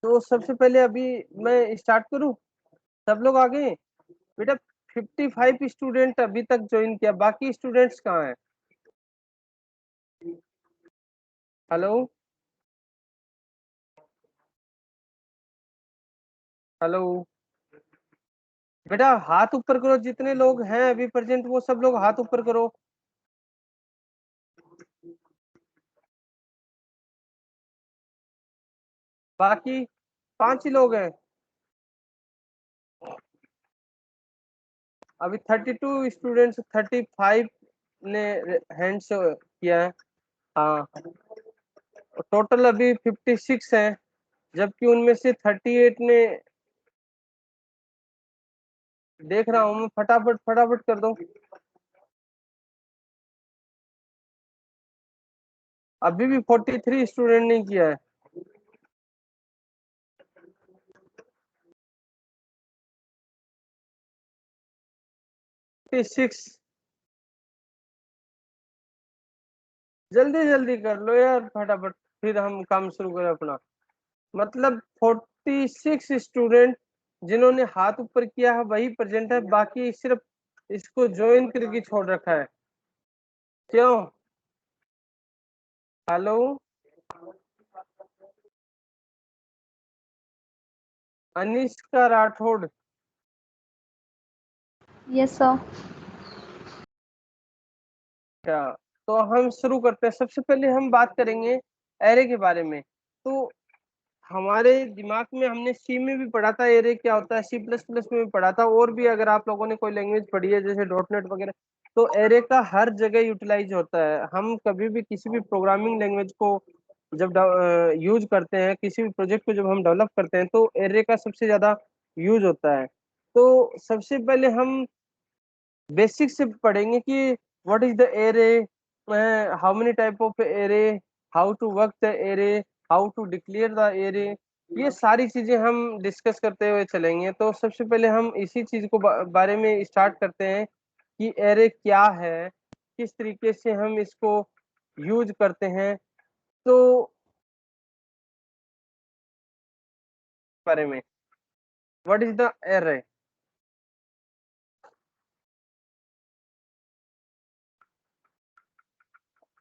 तो सबसे पहले अभी मैं स्टार्ट करूं। सब लोग आ गए बेटा। 55 स्टूडेंट अभी तक ज्वाइन किया, बाकी स्टूडेंट्स कहाँ हैं? हेलो हेलो बेटा, हाथ ऊपर करो। जितने लोग हैं अभी प्रेजेंट वो सब लोग हाथ ऊपर करो। बाकी 5 ही लोग हैं अभी। 32 स्टूडेंट्स, 35 ने हैंड्स किया है। हाँ, टोटल अभी 56 हैं, जबकि उनमें से 38 ने। देख रहा हूँ मैं, फटाफट फटाफट कर दो। अभी भी 43 स्टूडेंट ने किया है। 46। जल्दी जल्दी कर लो यार, फटाफट। फिर हम काम शुरू करें अपना। मतलब 46 स्टूडेंट जिन्होंने हाथ ऊपर किया है वही प्रेजेंट है, बाकी सिर्फ इसको ज्वाइन करके छोड़ रखा है। क्यों? Hello Anishka Rathore. Yes sir. क्या? तो हम शुरू करते हैं। सबसे पहले हम बात करेंगे एरे के बारे में। तो हमारे दिमाग में हमने सी में भी पढ़ा था एरे क्या होता है, सी प्लस प्लस में भी पढ़ा था, और भी अगर आप लोगों ने कोई लैंग्वेज पढ़ी है जैसे डॉट नेट वगैरह, तो एरे का हर जगह यूटिलाइज होता है। हम कभी भी किसी भी प्रोग्रामिंग लैंग्वेज को जब यूज करते हैं, किसी भी प्रोजेक्ट को जब हम डेवलप करते हैं, तो एरे का सबसे ज्यादा यूज होता है। तो सबसे पहले हम बेसिक से पढ़ेंगे कि what is the array, how many type of array, how to work the array, how to declare the array. ये सारी चीजें हम डिस्कस करते हुए चलेंगे। तो सबसे पहले हम इसी चीज को बारे में स्टार्ट करते हैं कि एरे क्या है, किस तरीके से हम इसको यूज करते हैं। तो बारे में, what is the array?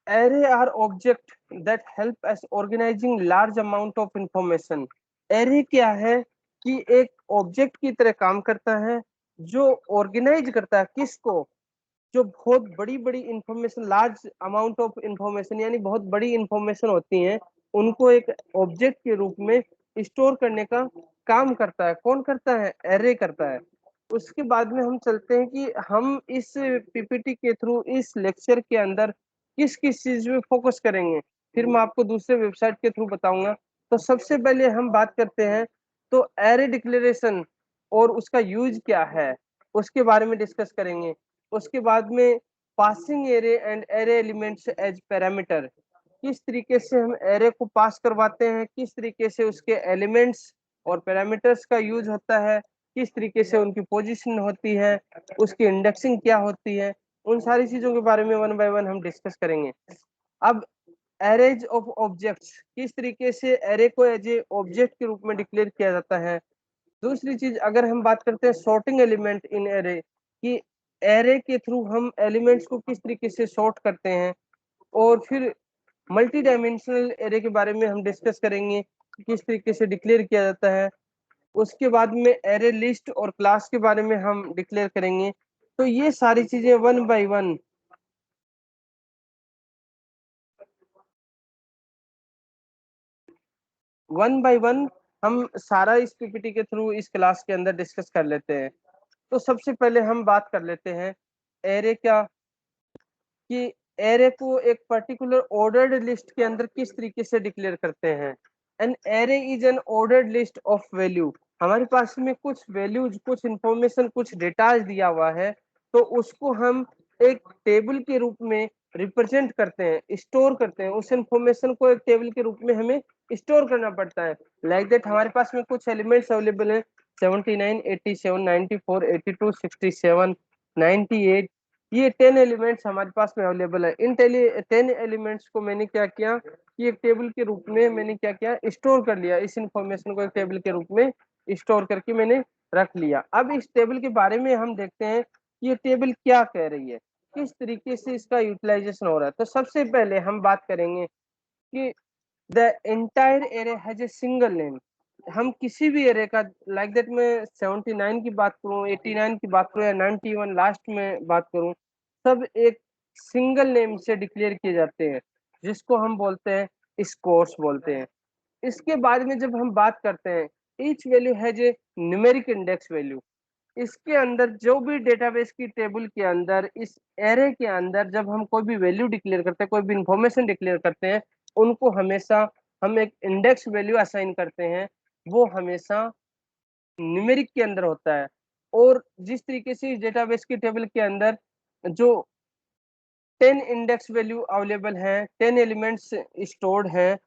Array are object that help us organizing large amount of information. Array क्या है कि एक ऑब्जेक्ट की तरह काम करता है जो ऑर्गेनाइज करता है किसको? जो बहुत बड़ी बड़ी information, large amount of information, यानी बहुत बड़ी इंफॉर्मेशन होती हैं, उनको एक ऑब्जेक्ट के रूप में स्टोर करने का काम करता है। कौन करता है? एरे करता है। उसके बाद में हम चलते हैं कि हम इस पीपीटी के थ्रू इस लेक्चर के अंदर किस किस चीज में फोकस करेंगे, फिर मैं आपको दूसरे वेबसाइट के थ्रू बताऊंगा। तो सबसे पहले हम बात करते हैं, तो एरे डिक्लेरेशन और उसका यूज क्या है उसके बारे में डिस्कस करेंगे। उसके बाद में passing array and array elements as parameter, किस तरीके से हम एरे को पास करवाते हैं, किस तरीके से उसके एलिमेंट्स और पैरामीटर्स का यूज होता है, किस तरीके से उनकी पोजीशन होती है, उसकी इंडेक्सिंग क्या होती है, उन सारी चीजों के बारे में वन बाय वन हम डिस्कस करेंगे। अब एरेज ऑफ ऑब्जेक्ट्स, किस तरीके से एरे को एज ए ऑब्जेक्ट के रूप में डिक्लेयर किया जाता है। दूसरी चीज, अगर हम बात करते हैं सॉर्टिंग एलिमेंट इन एरे, कि एरे के थ्रू हम एलिमेंट्स को किस तरीके से सॉर्ट करते हैं। और फिर मल्टी डायमेंशनल एरे के बारे में हम डिस्कस करेंगे कि किस तरीके से डिक्लेयर किया जाता है। उसके बाद में एरे लिस्ट और क्लास के बारे में हम डिक्लेयर करेंगे। तो ये सारी चीजें वन बाय वन हम सारा इस पीपीटी के थ्रू इस क्लास के अंदर डिस्कस कर लेते हैं। तो सबसे पहले हम बात कर लेते हैं एरे क्या, कि एरे को एक पर्टिकुलर ऑर्डर्ड लिस्ट के अंदर किस तरीके से डिक्लेयर करते हैं। N array is an ordered list of value. हमारे पास में कुछ वैल्यूज, कुछ इंफॉर्मेशन, कुछ डेटा दिया हुआ है, तो उसको हम एक टेबल के रूप में रिप्रेजेंट करते हैं, स्टोर करते हैं। उस इंफॉर्मेशन को एक टेबल के रूप में हमें स्टोर करना पड़ता है। लाइक दैट हमारे पास में कुछ एलिमेंट्स अवेलेबल है, 79, 87, 94, 82, 67, 98, ये 10 एलिमेंट्स हमारे पास में अवेलेबल है। इन 10 एलिमेंट्स को मैंने क्या किया कि एक टेबल के रूप में मैंने क्या किया, स्टोर कर लिया। इस इंफॉर्मेशन को एक टेबल के रूप में स्टोर करके मैंने रख लिया। अब इस टेबल के बारे में हम देखते हैं कि ये टेबल क्या कह रही है, किस तरीके से इसका यूटिलाइजेशन हो रहा है। तो सबसे पहले हम बात करेंगे कि the entire array has a single name. हम किसी भी एरे का लाइक दैट मैं 79 की बात करूं, 89 की बात करूं या 91 लास्ट में बात करूं, सब एक सिंगल नेम से डिक्लेयर किए जाते हैं, जिसको हम बोलते हैं स्कोर्स बोलते हैं। इसके बाद में जब हम बात करते हैं, each value has a numeric index value. इसके अंदर जो भी डेटाबेस की टेबल के अंदर, इस एरे के अंदर जब हम कोई भी वैल्यू डिक्लेयर करते हैं, कोई भी इंफॉर्मेशन डिक्लेयर करते हैं, उनको हमेशा हम एक इंडेक्स वैल्यू असाइन करते हैं। वो हमेशा न्यूमेरिक के अंदर होता है। और जिस तरीके से इस डेटाबेस की टेबल के अंदर जो 10 इंडेक्स वैल्यू अवेलेबल है, 10 एलिमेंट्स स्टोर्ड हैं,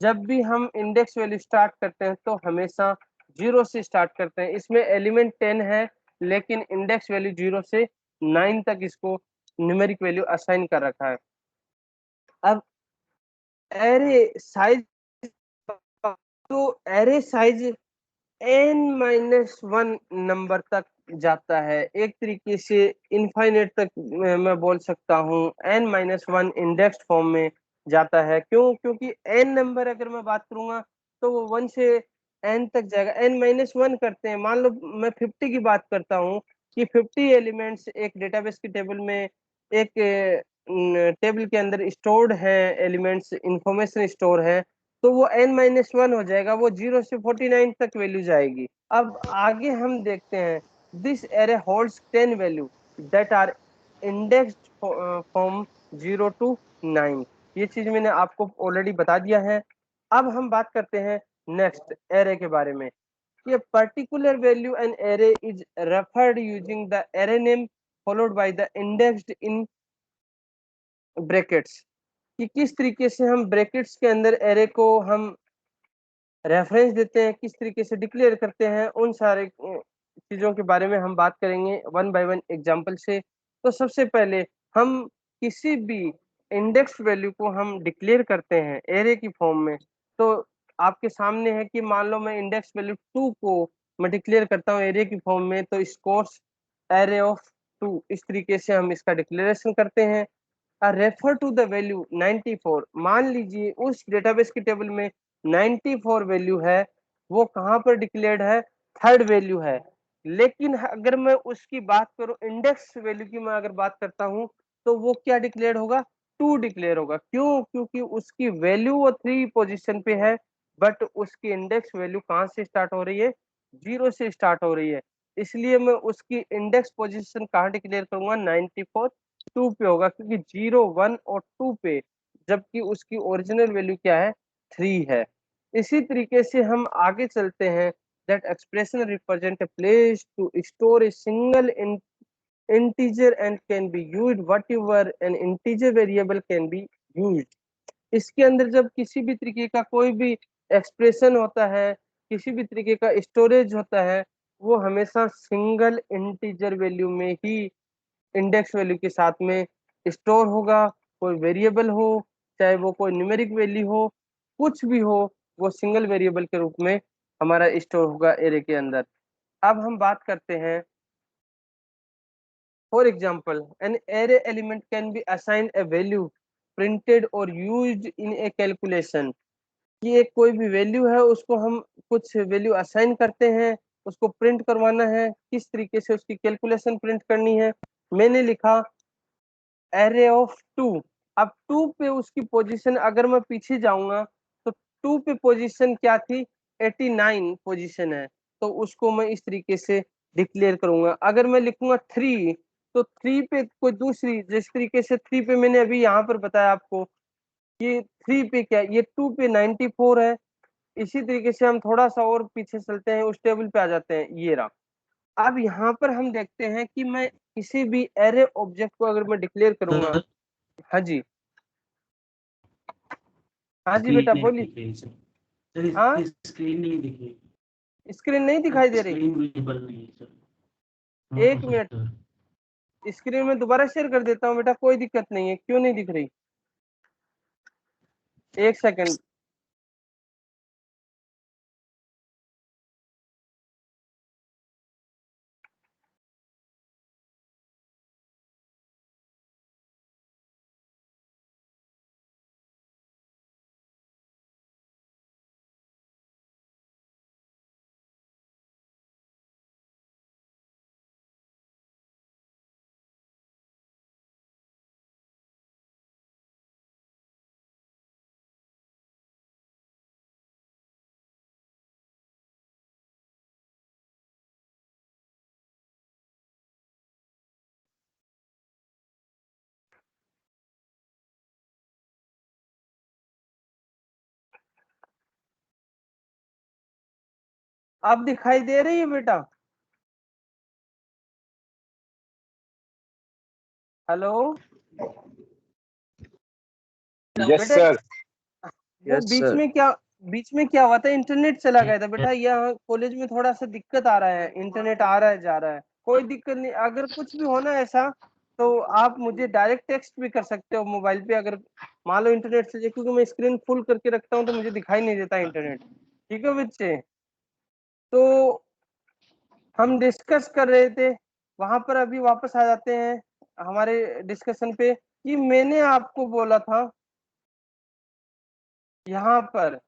जब भी हम इंडेक्स वैल्यू स्टार्ट करते हैं तो हमेशा 0 से स्टार्ट करते हैं। इसमें एलिमेंट 10 है, लेकिन इंडेक्स वैल्यू 0 से 9 तक इसको न्यूमेरिक वैल्यू असाइन कर रखा है। अब एरे साइज, तो एरे साइज n-1 नंबर तक जाता है, एक तरीके से इनफाइनेट तक मैं बोल सकता हूँ। n-1 इंडेक्स फॉर्म में जाता है। क्यों? क्योंकि n नंबर अगर मैं बात करूंगा तो वो 1 से n तक जाएगा। n-1 करते हैं, मान लो मैं 50 की बात करता हूँ कि 50 एलिमेंट्स एक डेटाबेस की टेबल में, एक टेबल के अंदर स्टोर्ड है, एलिमेंट्स इंफॉर्मेशन स्टोर है, तो वो n-1 हो जाएगा, वो 0 से 49 तक वैल्यू जाएगी। अब आगे हम देखते हैं, this array holds 10 value that are indexed from 0 to 9। ये चीज मैंने आपको ऑलरेडी बता दिया है। अब हम बात करते हैं नेक्स्ट एरे के बारे में। ये particular value N array is referred using the array name followed by the indexed in brackets. कि किस तरीके से हम ब्रैकेट्स के अंदर एरे को हम रेफरेंस देते हैं, किस तरीके से डिक्लेयर करते हैं, उन सारे चीजों के बारे में हम बात करेंगे वन बाय वन एग्जांपल से। तो सबसे पहले हम किसी भी इंडेक्स वैल्यू को हम डिक्लेयर करते हैं एरे की फॉर्म में। तो आपके सामने है कि मान लो मैं इंडेक्स वैल्यू 2 को मैं डिक्लेयर करता हूँ एरे की फॉर्म में, तो स्कोर्स एरे ऑफ 2, इस तरीके से हम इसका डिक्लेरेशन करते हैं। Refer to the value 94। मान लीजिए उस डेटाबेस की टेबल में 94 वैल्यू है, वो कहाँ पर डिक्लेयर्ड है, थर्ड वैल्यू है। लेकिन अगर मैं उसकी बात करूं, इंडेक्स वैल्यू की मैं अगर बात करता हूं, तो वो क्या डिक्लेयर होगा, 2 डिक्लेयर होगा। क्यों? क्योंकि उसकी वैल्यू वो 3 पोजीशन पे है, बट उसकी इंडेक्स वैल्यू कहाँ से स्टार्ट हो रही है, 0 से स्टार्ट हो रही है। इसलिए मैं उसकी इंडेक्स पोजीशन कहाँ डिक्लेयर करूंगा, 94 2 पे होगा, क्योंकि 0 1 और 2 पे, जबकि उसकी ओरिजिनल वैल्यू क्या है, 3 है। इसी तरीके से हम आगे चलते हैं। That expression represent a place to store a single integer and can be used whatever an integer variable can be used। इसके अंदर जब किसी भी तरीके का कोई भी एक्सप्रेशन होता है, किसी भी तरीके का स्टोरेज होता है, वो हमेशा सिंगल इंटीजर वैल्यू में ही इंडेक्स वैल्यू के साथ में स्टोर होगा। कोई वेरिएबल हो, चाहे वो कोई न्यूमेरिक वैल्यू हो, कुछ भी हो, वो सिंगल वेरिएबल के रूप में हमारा स्टोर होगा एरे के अंदर। अब हम बात करते हैं, for example an array element can be assign A value printed और यूज्ड इन ए कैलकुलेशन। कि एक कोई भी वैल्यू है, उसको हम कुछ वैल्यू असाइन करते हैं, उसको प्रिंट करवाना है, किस तरीके से उसकी कैलकुलेशन प्रिंट करनी है। मैंने लिखा एरे ऑफ 2। अब 2 पे उसकी पोजीशन अगर मैं पीछे जाऊंगा, तो 2 पे पोजीशन क्या थी, 89 पोजीशन है, तो उसको मैं इस तरीके से डिक्लेयर करूंगा। अगर मैं लिखूंगा 3, तो 3 पे कोई दूसरी, जिस तरीके से 3 पे मैंने अभी यहाँ पर बताया आपको कि 3 पे क्या, ये 2 पे 94 है। इसी तरीके से हम थोड़ा सा और पीछे चलते हैं, उस टेबल पे आ जाते हैं, ये रहा। अब यहाँ पर हम देखते हैं कि मैं किसी भी एरे ऑब्जेक्ट को अगर मैं डिक्लेयर करूंगा। सर हाँ जी, हाँ जी स्क्रीन बेटा नहीं बोलिए। दिख रही सर। सर हाँ, इसकी स्क्रीन नहीं दिख रही। स्क्रीन नहीं दिखाई दे रही। स्क्रीन विजिबल नहीं है सर। एक हाँ मिनट, सर। स्क्रीन में दोबारा शेयर कर देता हूँ बेटा, कोई दिक्कत नहीं है। क्यों नहीं दिख रही? एक सेकंड। अब दिखाई दे रही है बेटा? हेलो यस बेटा, सर। वो यस सर। बीच में क्या हुआ था, इंटरनेट चला गया था बेटा। यहाँ कॉलेज में थोड़ा सा दिक्कत आ रहा है, इंटरनेट आ रहा है जा रहा है। कोई दिक्कत नहीं, अगर कुछ भी होना ऐसा तो आप मुझे डायरेक्ट टेक्स्ट भी कर सकते हो मोबाइल पे। अगर मान लो इंटरनेट से, क्योंकि मैं स्क्रीन फुल करके रखता हूँ तो मुझे दिखाई नहीं देता इंटरनेट। ठीक है बच्चे? तो हम डिस्कस कर रहे थे वहां पर, अभी वापस आ जाते हैं हमारे डिस्कशन पे, कि मैंने आपको बोला था यहाँ पर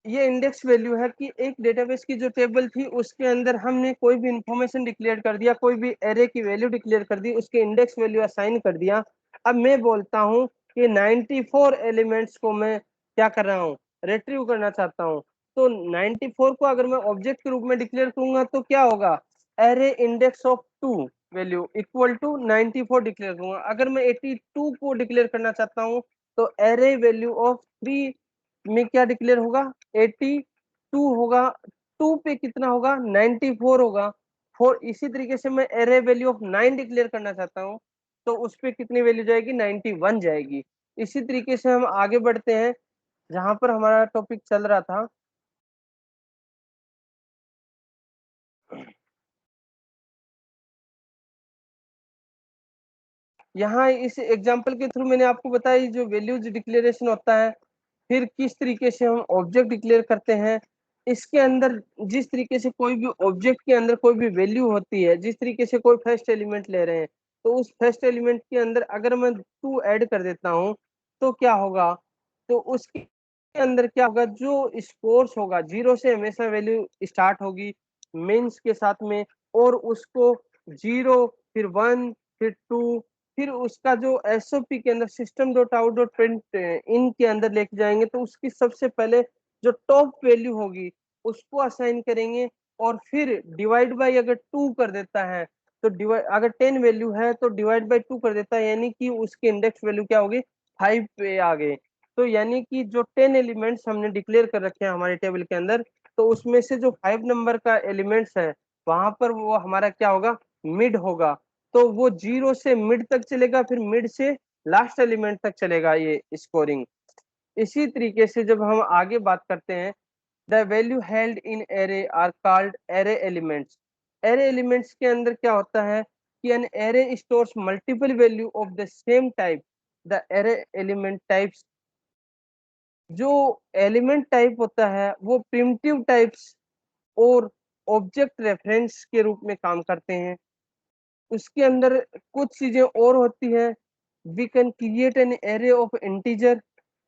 ये इंडेक्स वैल्यू है कि एक डेटाबेस की जो टेबल थी उसके अंदर हमने कोई भी इंफॉर्मेशन डिक्लेयर कर दिया, कोई भी एरे की वैल्यू डिक्लेयर कर दी, उसके इंडेक्स वैल्यू असाइन कर दिया। अब मैं बोलता हूँ कि 94 एलिमेंट्स को मैं क्या कर रहा हूँ, रिट्रीव करना चाहता हूँ। तो 94 को अगर मैं ऑब्जेक्ट के रूप में डिक्लेयर करूंगा तो क्या होगा, array index of 2 value equal to 94 declare करूंगा। अगर मैं 82 को डिक्लेयर करना चाहता हूँ तो एरे वैल्यू ऑफ 3 में क्या डिक्लेयर होगा, 82 होगा। 2 पे कितना होगा, 94 होगा। फोर इसी तरीके से मैं एरे वैल्यू ऑफ 9 डिक्लेयर करना चाहता हूँ तो उस पे कितनी वैल्यू जाएगी, 91 जाएगी। इसी तरीके से हम आगे बढ़ते हैं जहां पर हमारा टॉपिक चल रहा था। यहाँ इस एग्जांपल के थ्रू मैंने आपको बताया जो वैल्यूज डिक्लेरेशन होता है, फिर किस तरीके से हम ऑब्जेक्ट डिक्लेयर करते हैं। इसके अंदर जिस तरीके से कोई भी ऑब्जेक्ट के अंदर कोई भी वैल्यू होती है, जिस तरीके से कोई फर्स्ट एलिमेंट ले रहे हैं तो उस फर्स्ट एलिमेंट के अंदर अगर मैं 2 ऐड कर देता हूँ तो क्या होगा, तो उसके अंदर क्या होगा, जो स्कोर्स होगा 0 से हमेशा वैल्यू स्टार्ट होगी मेंस के साथ में, और उसको 0 फिर 1 फिर 2 फिर उसका जो एसओपी के अंदर system dot out dot print in के अंदर लेके जाएंगे तो उसकी सबसे पहले जो टॉप वैल्यू होगी उसको असाइन करेंगे। और फिर डिवाइड बाय अगर 2 कर देता है तो डिवाइड, अगर 10 वैल्यू है तो डिवाइड बाय 2 कर देता है, यानी कि उसकी इंडेक्स वैल्यू क्या होगी, 5 पे आ गए। तो यानी कि जो 10 एलिमेंट्स हमने डिक्लेयर कर रखे हैं हमारे टेबल के अंदर, तो उसमें से जो 5 नंबर का एलिमेंट्स है वहां पर वो हमारा क्या होगा, मिड होगा। तो वो 0 से मिड तक चलेगा, फिर मिड से लास्ट एलिमेंट तक चलेगा ये स्कोरिंग। इसी तरीके से जब हम आगे बात करते हैं, the value held in array are called array elements. Array elements के अंदर क्या होता है कि an array stores multiple value of the same type. The array element types, जो एलिमेंट टाइप होता है वो प्रिमिटिव टाइप्स और ऑब्जेक्ट रेफरेंस के रूप में काम करते हैं। उसके अंदर कुछ चीजें और होती है, we can create an array of integer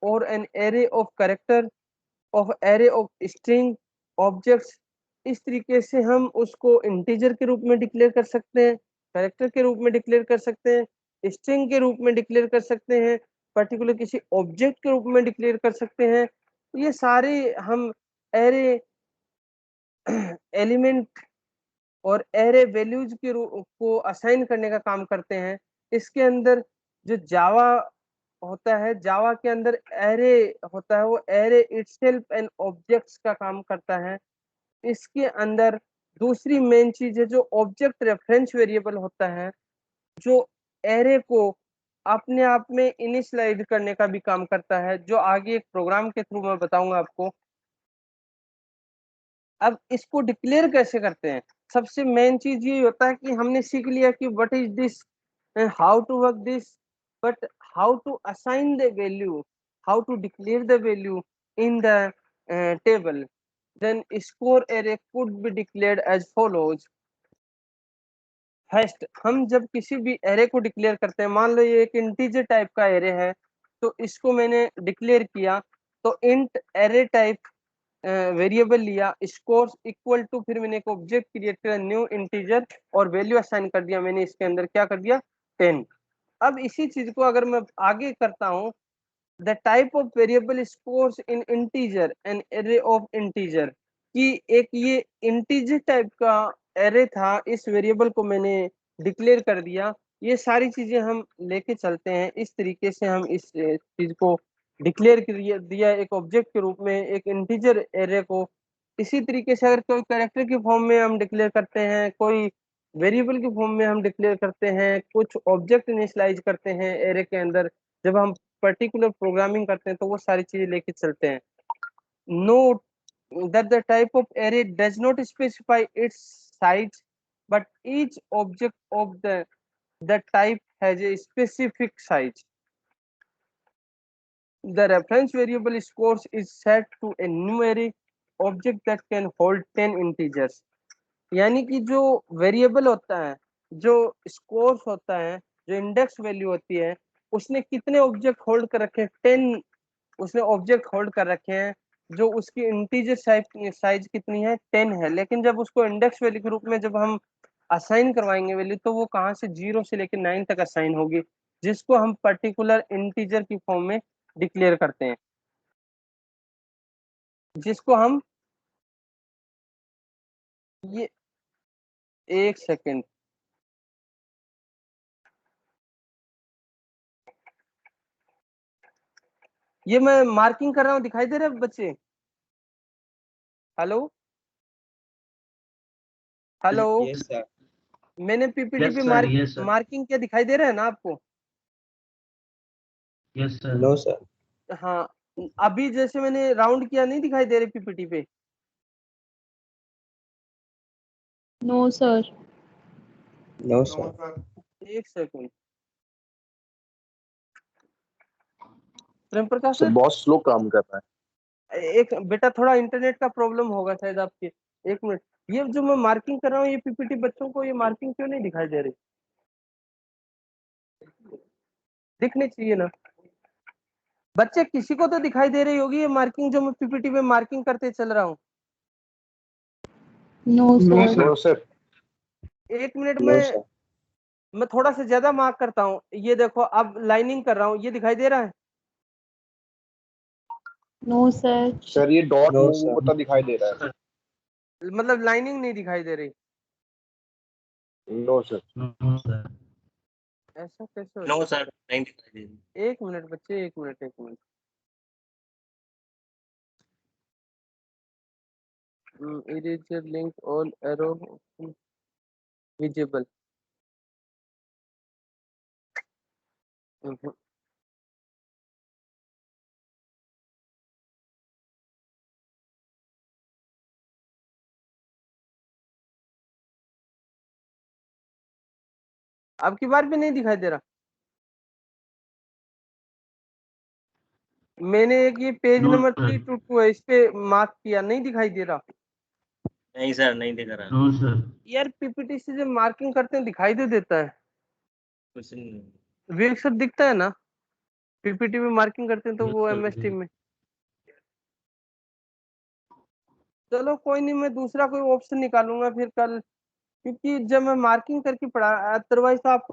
और an array of character of array of string objects. इस तरीके से हम उसको इंटीजर के रूप में डिक्लेयर कर सकते हैं, कैरेक्टर के रूप में डिक्लेयर कर सकते हैं, स्ट्रिंग के रूप में डिक्लेयर कर सकते हैं, पर्टिकुलर किसी ऑब्जेक्ट के रूप में डिक्लेयर कर सकते हैं। ये सारे हम एरे एलिमेंट और एरे वैल्यूज के को असाइन करने का काम करते हैं। इसके अंदर जो जावा होता है, जावा के अंदर एरे होता है, वो एरे इटसेल्फ एंड ऑब्जेक्ट्स का काम करता है। इसके अंदर दूसरी मेन चीज है जो ऑब्जेक्ट रेफरेंस वेरिएबल होता है, जो एरे को अपने आप में इनिशियलाइज करने का भी काम करता है, जो आगे एक प्रोग्राम के थ्रू मैं बताऊंगा आपको। अब इसको डिक्लेयर कैसे करते हैं, सबसे मेन चीज ये होता है कि हमने सीख लिया कि what is this, how to work this, but how to assign the value, how to declare the value in the table, then score array could be declared as follows. First, हम जब किसी भी एरे को declare करते हैं, मान लो ये एक इंटीजर टाइप का एरे है, तो इसको मैंने डिक्लेयर किया, तो इंट एरे टाइप वेरिएबल लिया, स्कोर्स इक्वल टू, फिर मैंने एक ऑब्जेक्ट क्रिएट किया न्यू इंटीजर और वैल्यू असाइन कर दिया मैंने इसके अंदर, क्या कर दिया, 10। अब इसी चीज को अगर मैं आगे करता हूँ, the type of variable scores in integer and array of integer, कि एक ये इंटीजर टाइप का एरे था, इस वेरिएबल को मैंने डिक्लेयर कर दिया। ये सारी चीजें हम लेके चलते हैं, इस तरीके से हम इस चीज को डिक्लेयर कर दिया एक ऑब्जेक्ट के रूप में, एक इंटीजर एरे को। इसी तरीके से अगर कोई कैरेक्टर की फॉर्म में हम डिक्लेयर करते हैं, कोई वेरिएबल की फॉर्म में हम डिक्लेयर करते हैं, कुछ ऑब्जेक्ट इनिशियलाइज करते हैं एरे के अंदर, जब हम पर्टिकुलर प्रोग्रामिंग करते हैं तो वो सारी चीजें लेके चलते हैं। Note that the type of array does not specify its size, but each object of the type has a specific size. The reference variable scores is set to a new array object that can hold 10 integers. यानी कि जो variable होता है, जो scores होता है, जो index value होती है, उसने कितने ऑब्जेक्ट होल्ड कर रखे हैं, 10 उसने ऑब्जेक्ट होल्ड कर रखे हैं। जो उसकी इंटीजर साइज कितनी है, 10 है, लेकिन जब उसको इंडेक्स वैल्यू के रूप में जब हम असाइन करवाएंगे वैल्यू, तो वो कहाँ से 0 से लेकर 9 तक असाइन होगी, जिसको हम पर्टिकुलर इंटीजर की फॉर्म में डिक्लेयर करते हैं, जिसको हम, ये एक सेकेंड, ये मैं मार्किंग कर रहा हूँ, दिखाई दे रहा है बच्चे? Hello hello, yes sir. मैंने पीपीटी यस पे सर, यस सर, मार्किंग क्या दिखाई दे रहा है ना आपको? Yes sir. No sir. हाँ, अभी जैसे मैंने राउंड किया, नहीं दिखाई दे रही पीपीटी पे? No sir. No sir. एक second, Prem Prakash sir sir, बहुत स्लो काम कर रहा एक बेटा थोड़ा इंटरनेट का प्रॉब्लम होगा शायद आपके, एक मिनट। ये जो मैं मार्किंग कर रहा हूँ ये पीपीटी, बच्चों को ये मार्किंग क्यों नहीं दिखाई दे रही? दिखनी चाहिए ना बच्चे, किसी को तो दिखाई दे रही होगी ये मार्किंग, जो मैं पीपीटी में मार्किंग करते चल रहा हूँ। नो है। सर। No sir. एक मिनट नो में सर। मैं थोड़ा सा ज्यादा मार्क करता हूँ, ये देखो अब लाइनिंग कर रहा हूँ, ये दिखाई दे रहा है? No sir. सर ये डॉट नो मूव सर। होता दिखाई दे रहा है। मतलब लाइनिंग नहीं दिखाई दे रही? No sir. No sir. ऐसा कैसे हो नो सकता सर, नहीं दिखाई दे रही। है? एक मिनट बच्चे, एक मिनट, एक minute. Eraser link all arrow visible. अब की बार भी नहीं दिखाई दे रहा? मैंने एक ये पेज नो नंबर सर। 322 है, इस पे मार्क किया, नहीं दिखाई दे रहा? नहीं सर, नहीं दिख रहा, नो सर। यार पीपीटी से जब मार्किंग करते हैं दिखाई दे देता है, कुछ नहीं। विवेक सर दिखता है ना? पीपीटी में मार्किंग करते हैं तो यस वो सर। एमएसटी में। चलो कोई नहीं, मैं दूसरा कोई ऑप्शन निकालूंगा फिर कल, क्योंकि जब मैं मार्किंग करके पढ़ा, अदरवाइज तो आप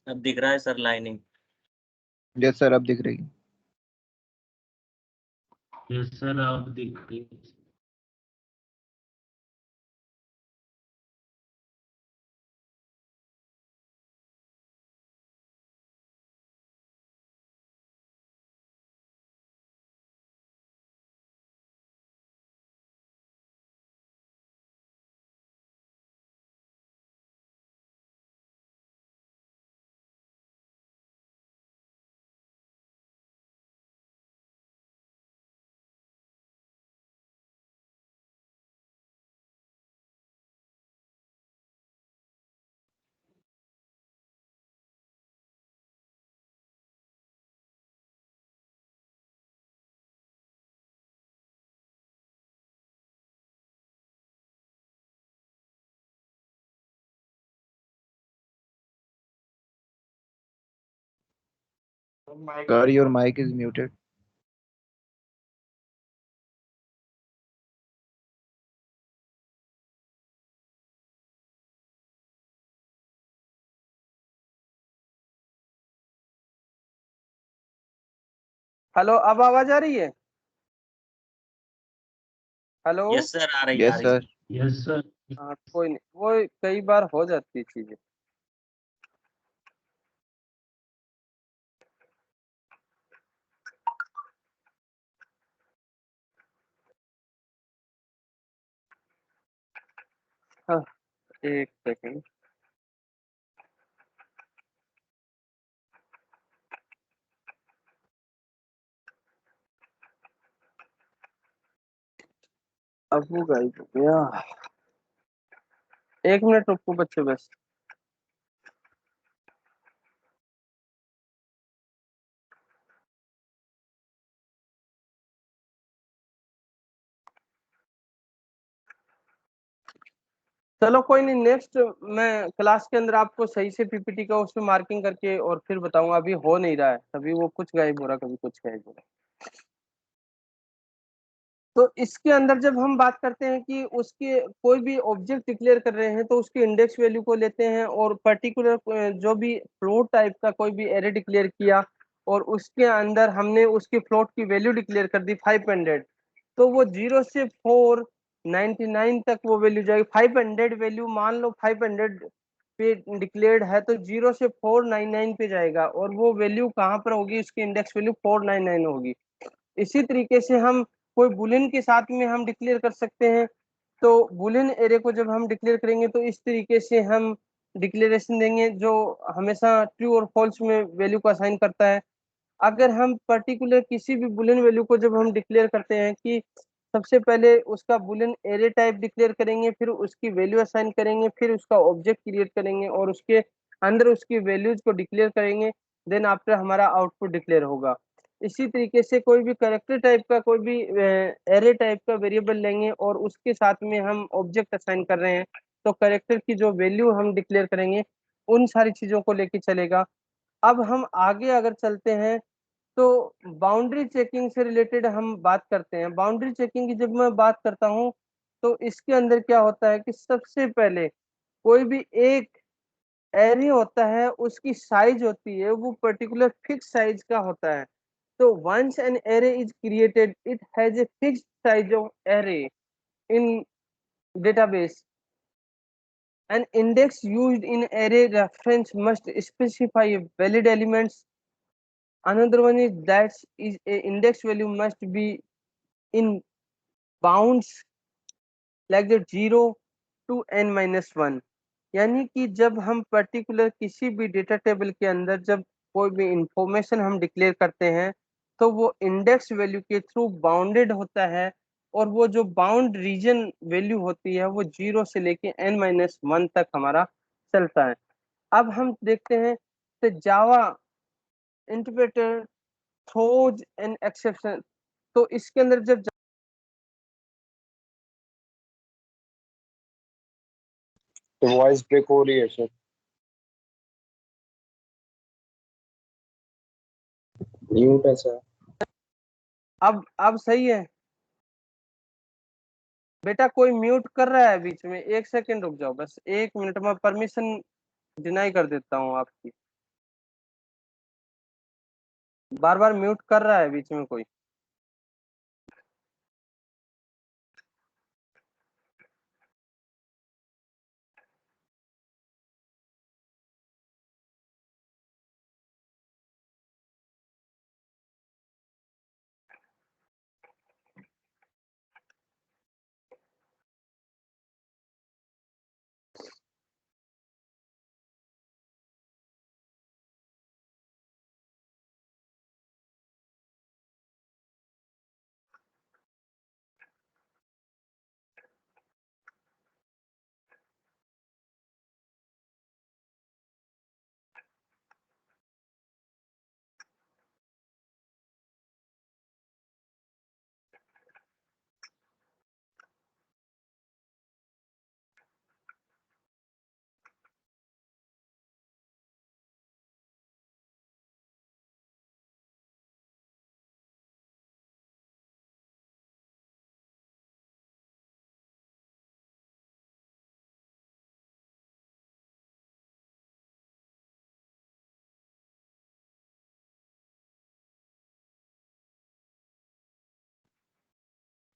अब दिख रहा है सर लाइनिंग। यस सर, अब दिख रही है। यस सर आप देखिए। Sir, your mic is muted. Hello, अब आवाज आ रही है? हेलो। यस सर आ रही आ Yes, रही sir. Yes sir. हाँ, कोई नहीं, वो कई बार हो जाती है चीजें। हाँ, एक सेकंड। अब वो गायब हो गया। 1 मिनट रुको बच्चे बस। चलो कोई नहीं, नेक्स्ट मैं क्लास के अंदर आपको सही से पीपीटी का उसमें मार्किंग करके और फिर बताऊंगा। अभी हो नहीं रहा है, कभी वो कुछ गायब हो रहा, कभी कुछ गायब हो रहा। तो इसके अंदर जब हम बात करते हैं कि उसके कोई भी ऑब्जेक्ट डिक्लेयर कर रहे हैं तो उसकी इंडेक्स वैल्यू को लेते हैं, और पर्टिकुलर जो भी फ्लोट टाइप का कोई भी एरे डिक्लेयर किया और उसके अंदर हमने उसकी फ्लोट की वैल्यू डिक्लेयर कर दी 500, तो वो 0 से 499 तक वो वैल्यू जाएगी। 500 वैल्यू मान लो 500 पे डिक्लेयर्ड है तो 0 से 499 पे जाएगा, और वो वैल्यू कहाँ पर होगी? उसकी इंडेक्स वैल्यू 499 होगी। इसी तरीके से हम कोई बुलियन के साथ में हम डिक्लेयर कर सकते हैं। तो बुलियन एरे को जब हम डिक्लेयर करेंगे तो इस तरीके से हम डिक्लेरेशन देंगे जो हमेशा ट्रू और फॉल्स में वैल्यू को असाइन करता है। अगर हम पर्टिकुलर किसी भी बुलियन वैल्यू को जब हम डिक्लेयर करते हैं कि सबसे पहले उसका बुलियन एरे टाइप डिक्लेयर करेंगे, फिर उसकी वैल्यू असाइन करेंगे, फिर उसका ऑब्जेक्ट क्रिएट करेंगे और उसके अंदर उसकी वैल्यूज को डिक्लेयर करेंगे, देन आफ्टर हमारा आउटपुट डिक्लेयर होगा। इसी तरीके से कोई भी कैरेक्टर टाइप का कोई भी एरे टाइप का वेरिएबल लेंगे और उसके साथ में हम ऑब्जेक्ट असाइन कर रहे हैं, तो कैरेक्टर की जो वैल्यू हम डिक्लेयर करेंगे उन सारी चीजों को लेके चलेगा। अब हम आगे अगर चलते हैं तो बाउंड्री चेकिंग से रिलेटेड हम बात करते हैं। बाउंड्री चेकिंग की जब मैं बात करता हूँ तो इसके अंदर क्या होता है कि सबसे पहले कोई भी एक एरे होता है, उसकी साइज होती है वो पर्टिकुलर फिक्स साइज का होता है। So once an array is created, it has a fixed size of array in database. An index used in array reference must specify valid elements. Another one is that is a index value must be in bounds like the 0 to n-1। यानी कि जब हम particular किसी भी data table के अंदर जब कोई भी इंफॉर्मेशन हम डिक्लेयर करते हैं तो वो इंडेक्स वैल्यू के थ्रू बाउंडेड होता है, और वो जो बाउंड रीजन वैल्यू होती है वो 0 से लेके n-1 तक हमारा चलता है। अब हम देखते हैं तो जावा इंटरप्रेटर थ्रोज एन एक्सेप्शन। तो इसके अंदर जब तो वॉइस ब्रेक हो रही है सर। म्यूट है सर। अब सही है बेटा? कोई म्यूट कर रहा है बीच में? 1 सेकंड रुक जाओ बस, 1 मिनट में परमिशन डिनाई कर देता हूँ आपकी। बार बार म्यूट कर रहा है बीच में कोई।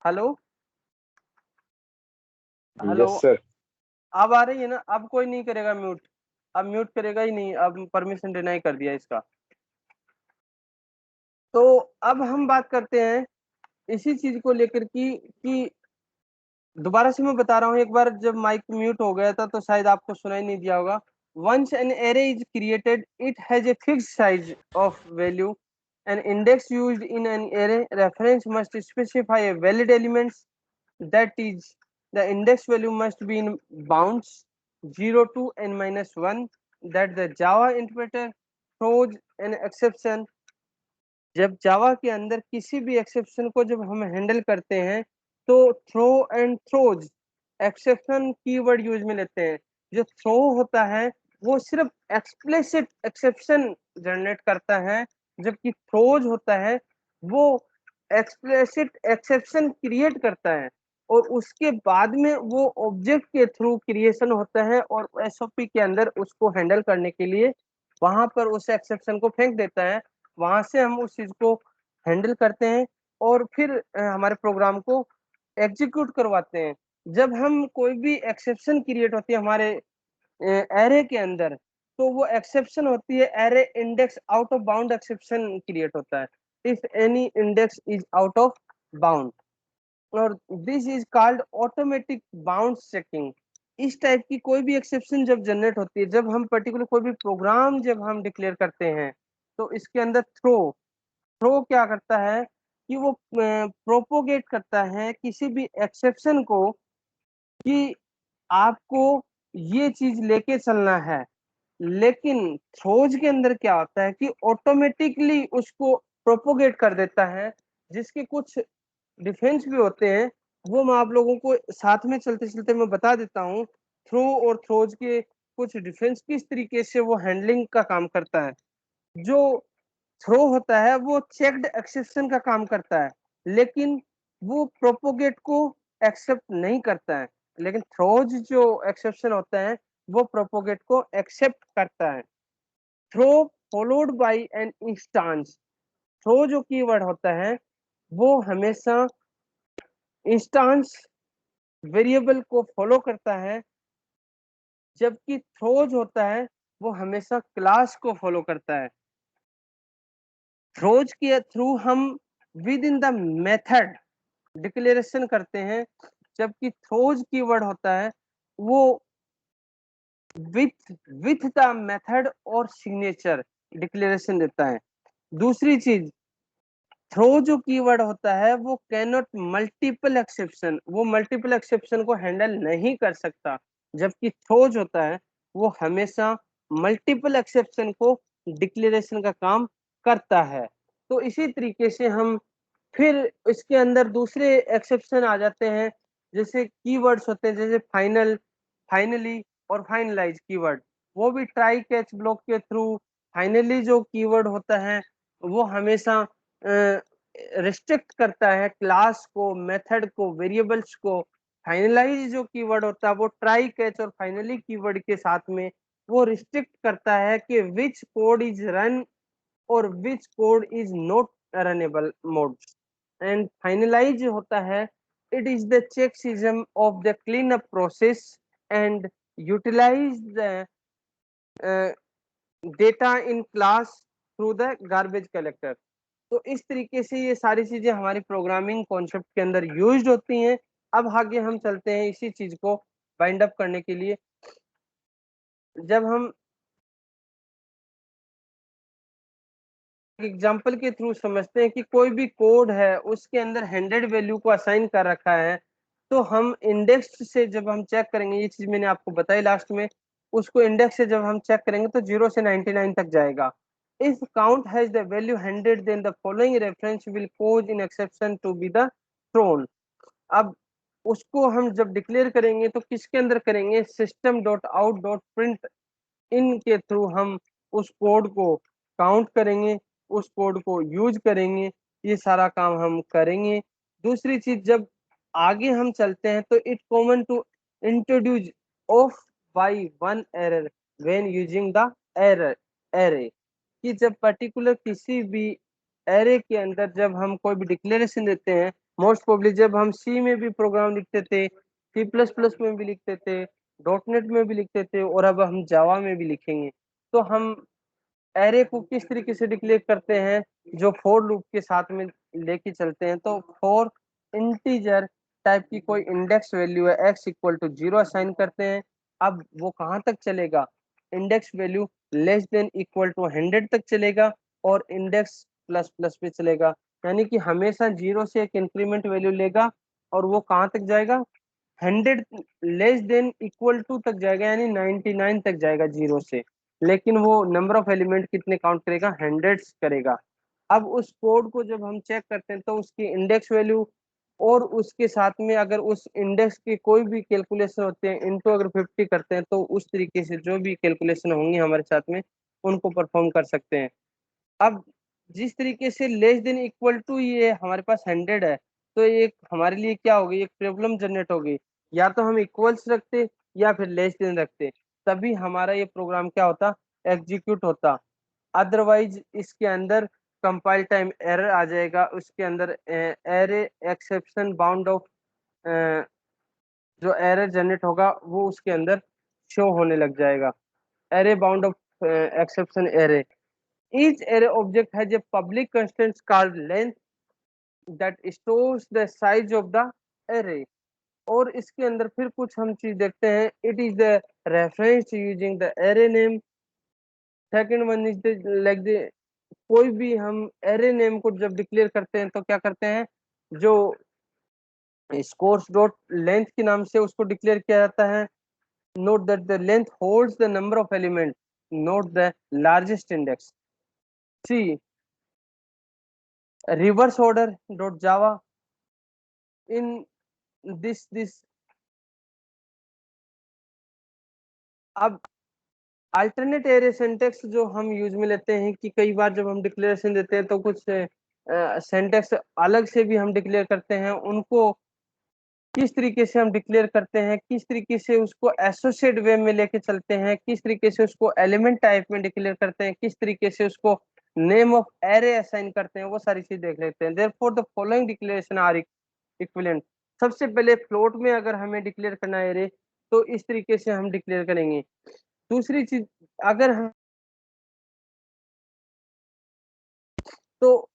Hello hello, Yes, sir. अब आ रही है ना? अब कोई नहीं करेगा म्यूट, अब म्यूट करेगा ही नहीं, अब परमिशन डिनाई कर दिया इसका। तो अब हम बात करते हैं इसी चीज को लेकर कि दोबारा से मैं बता रहा हूँ, एक बार जब माइक म्यूट हो गया था तो शायद आपको सुनाई नहीं दिया होगा। Once an array is created it has a fixed size of value an index used in an array reference must specify a valid elements that is the index value must be in bounds 0 to n-1 that the Java interpreter throws an exception। जब जावा के अंदर किसी भी exception को जब हम handle करते हैं तो throw and throws exception keyword use में लेते हैं। जो थ्रो होता है वो सिर्फ एक्सप्लिसिट एक्सेप्शन जनरेट करता है, जबकि थ्रोज होता है वो एक्सप्लिसिट एक्सेप्शन क्रिएट करता है और उसके बाद में वो ऑब्जेक्ट के थ्रू क्रिएशन होता है और एसओपी के अंदर उसको हैंडल करने के लिए वहां पर उस एक्सेप्शन को फेंक देता है। वहां से हम उस चीज को हैंडल करते हैं और फिर हमारे प्रोग्राम को एग्जीक्यूट करवाते हैं। जब हम कोई भी एक्सेप्शन क्रिएट होती है हमारे एरे के अंदर, तो वो एक्सेप्शन होती है array index out of bound exception create होता है if any index is out of bound, और this is called automatic bounds checking. इस टाइप की कोई भी एक्सेप्शन जब जनरेट होती है, जब हम पर्टिकुलर कोई भी प्रोग्राम जब हम डिक्लेयर करते हैं, तो इसके अंदर थ्रो थ्रो क्या करता है कि वो प्रोपोगेट करता है किसी भी एक्सेप्शन को कि आपको ये चीज लेके चलना है। लेकिन थ्रोज के अंदर क्या होता है कि ऑटोमेटिकली उसको प्रोपोगेट कर देता है, जिसके कुछ डिफेंस भी होते हैं, वो मैं आप लोगों को साथ में चलते चलते मैं बता देता हूँ। थ्रो और थ्रोज के कुछ डिफेंस किस तरीके से वो हैंडलिंग का काम करता है। जो थ्रो होता है वो चेक्ड एक्सेप्शन का काम करता है, लेकिन वो प्रोपोगेट को एक्सेप्ट नहीं करता है। लेकिन थ्रोज जो एक्सेप्शन होता है वो प्रोपोगेट को एक्सेप्ट करता है। Throw followed by an instance, throw जो कीवर्ड होता है वो हमेशा इंस्टेंस वेरिएबल को फॉलो करता है, जबकि थ्रोज होता है वो हमेशा क्लास को फॉलो करता है। थ्रोज के थ्रू हम with in the method declaration करते हैं, जबकि थ्रोज कीवर्ड होता है वो विथ द मेथड और सिग्नेचर डिक्लेरेशन देता है। दूसरी चीज, थ्रो जो कीवर्ड होता है वो कैन नॉट मल्टीपल एक्सेप्शन, वो मल्टीपल एक्सेप्शन को हैंडल नहीं कर सकता, जबकि थ्रोज होता है वो हमेशा मल्टीपल एक्सेप्शन को डिक्लेरेशन का काम करता है। तो इसी तरीके से हम फिर इसके अंदर दूसरे एक्सेप्शन आ जाते हैं, जैसे कीवर्ड्स होते हैं, जैसे फाइनल, फाइनली और फाइनलाइज कीवर्ड। वो भी ट्राई कैच ब्लॉक के थ्रू फाइनली जो कीवर्ड होता है वो हमेशा रिस्ट्रिक्ट करता है क्लास को, मेथड को, वेरिएबल्स को। फाइनलाइज जो कीवर्ड होता है वो ट्राई कैच और फाइनली कीवर्ड के साथ में वो रिस्ट्रिक्ट करता है कि विच कोड इज रन और which code is not runnable mode. And finalize होता है it is the check system of the clean up process and utilize the data in class through the garbage collector. तो इस तरीके से ये सारी चीजें हमारी प्रोग्रामिंग कॉन्सेप्ट के अंदर यूज्ड होती हैं। अब आगे हम चलते हैं इसी चीज को बाइंड अप करने के लिए। जब हम एग्जाम्पल के थ्रू समझते हैं कि कोई भी कोड है उसके अंदर 100 वैल्यू को असाइन कर रखा है, तो हम इंडेक्स से जब हम चेक करेंगे, ये चीज मैंने आपको बताई लास्ट में, उसको इंडेक्स से जब हम चेक करेंगे तो 0 से 99 तक जाएगा। If count has the value 100 then the following reference will cause in exception to be the thrown. अब उसको हम जब डिक्लेयर करेंगे तो किसके अंदर करेंगे, system dot out dot print in के थ्रू हम उस कोड को काउंट करेंगे, उस कोड को यूज करेंगे, ये सारा काम हम करेंगे। दूसरी चीज, जब आगे हम चलते हैं तो it common to introduce of by one error when using the error array, कि जब पर्टिकुलर किसी भी एरे के अंदर जब हम कोई भी डिक्लेरेशन देते हैं मोस्ट प्रोबेबली जब हम सी में भी प्रोग्राम लिखते थे, सी प्लस प्लस में भी लिखते थे, डॉट नेट में भी लिखते थे, और अब हम जावा में भी लिखेंगे। तो हम एरे को किस तरीके से डिक्लेयर करते हैं, जो फॉर लूप के साथ में लेके चलते हैं। तो फॉर इंटीजर टाइप की कोई इंडेक्स वैल्यू है x इक्वल टू 0 असाइन करते हैं। अब वो कहाँ तक चलेगा, index value less than equal to 100 तक चलेगा और इंडेक्स प्लस प्लस पे चलेगा, यानी कि हमेशा 0 से एक इंक्रीमेंट वैल्यू लेगा और वो कहाँ तक जाएगा, 100 लेस देन इक्वल टू तक जाएगा, यानी 99 तक जाएगा 0 से। लेकिन वो नंबर ऑफ एलिमेंट कितने काउंट करेगा, 100 करेगा। अब उस कोड को जब हम चेक करते हैं तो उसकी इंडेक्स वैल्यू और उसके साथ में अगर उस इंडेक्स की कोई भी कैलकुलेशन होते हैं इनटू अगर 50 करते हैं तो उस तरीके से जो भी कैलकुलेशन होंगी हमारे साथ में उनको परफॉर्म कर सकते हैं। अब जिस तरीके से लेस देन इक्वल टू ये हमारे पास 100 है, तो एक हमारे लिए क्या होगी, एक प्रॉब्लम जनरेट होगी। या तो हम इक्वल्स रखते या फिर लेस देन रखते, तभी हमारा ये प्रोग्राम क्या होता, एग्जीक्यूट होता। अदरवाइज इसके अंदर कंपाइल टाइम एरर आ जाएगा, उसके अंदर एरे एक्सेप्शन बाउंड ऑफ जो एरर जनरेट होगा वो उसके अंदर शो होने लग जाएगा। Array bound of exception array, each array object has a public constants called length that stores the size of the array। और इसके अंदर फिर कुछ हम चीज देखते हैं, it is the reference using the array name। Second one is like the, कोई भी हम एरे नेम को जब डिक्लेयर करते हैं तो क्या करते हैं, जो स्कोर्स डॉट लेंथ के नाम से उसको डिक्लेयर किया जाता है। Note that the length holds the number of element, note the largest index. See reverse order dot Java, in this अब अल्टरनेट एरे सिंटेक्स जो हम यूज में लेते हैं कि कई बार जब हम डिक्लेरेशन देते हैं तो कुछ सिंटेक्स अलग से भी हम डिक्लेयर करते हैं, उनको किस तरीके से हम डिक्लेयर करते हैं, किस तरीके से उसको एसोसिएट वे में लेके चलते हैं, किस तरीके से उसको एलिमेंट टाइप में डिक्लेयर करते हैं, किस तरीके से उसको नेम ऑफ एरे असाइन करते हैं, वो सारी चीज देख लेते हैं। Therefore the following declaration are equivalent. सबसे पहले फ्लोट में अगर हमें डिक्लेयर करना है एरे तो इस तरीके से हम डिक्लेयर करेंगे। दूसरी चीज, अगर हम तो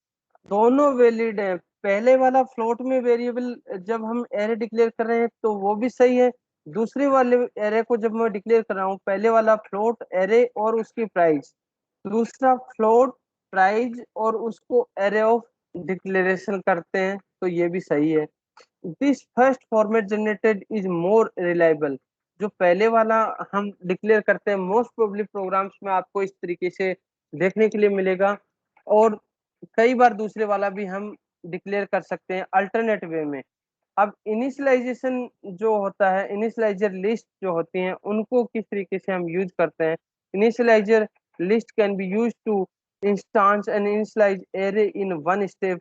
दोनों वैलिड है, पहले वाला फ्लोट में वेरिएबल जब हम एरे डिक्लेयर कर रहे हैं तो वो भी सही है, दूसरे वाले एरे को जब मैं डिक्लेयर कर रहा हूँ, पहले वाला फ्लोट एरे और उसकी प्राइस, दूसरा फ्लोट प्राइस और उसको एरे ऑफ डिक्लेरेशन करते हैं, तो ये भी सही है। This first format generated is more reliable. जो पहले वाला हम डिक्लेयर करते हैं मोस्ट प्रोबेबली प्रोग्राम्स में आपको इस तरीके से देखने के लिए मिलेगा, और कई बार दूसरे वाला भी हम डिक्लेयर कर सकते हैं अल्टरनेट वे में। अब इनिशियलाइजेशन जो होता है, इनिशियलाइजर लिस्ट जो होती हैं उनको किस तरीके से हम यूज करते हैं। Initializer list can be use to instance and initialize array in one step.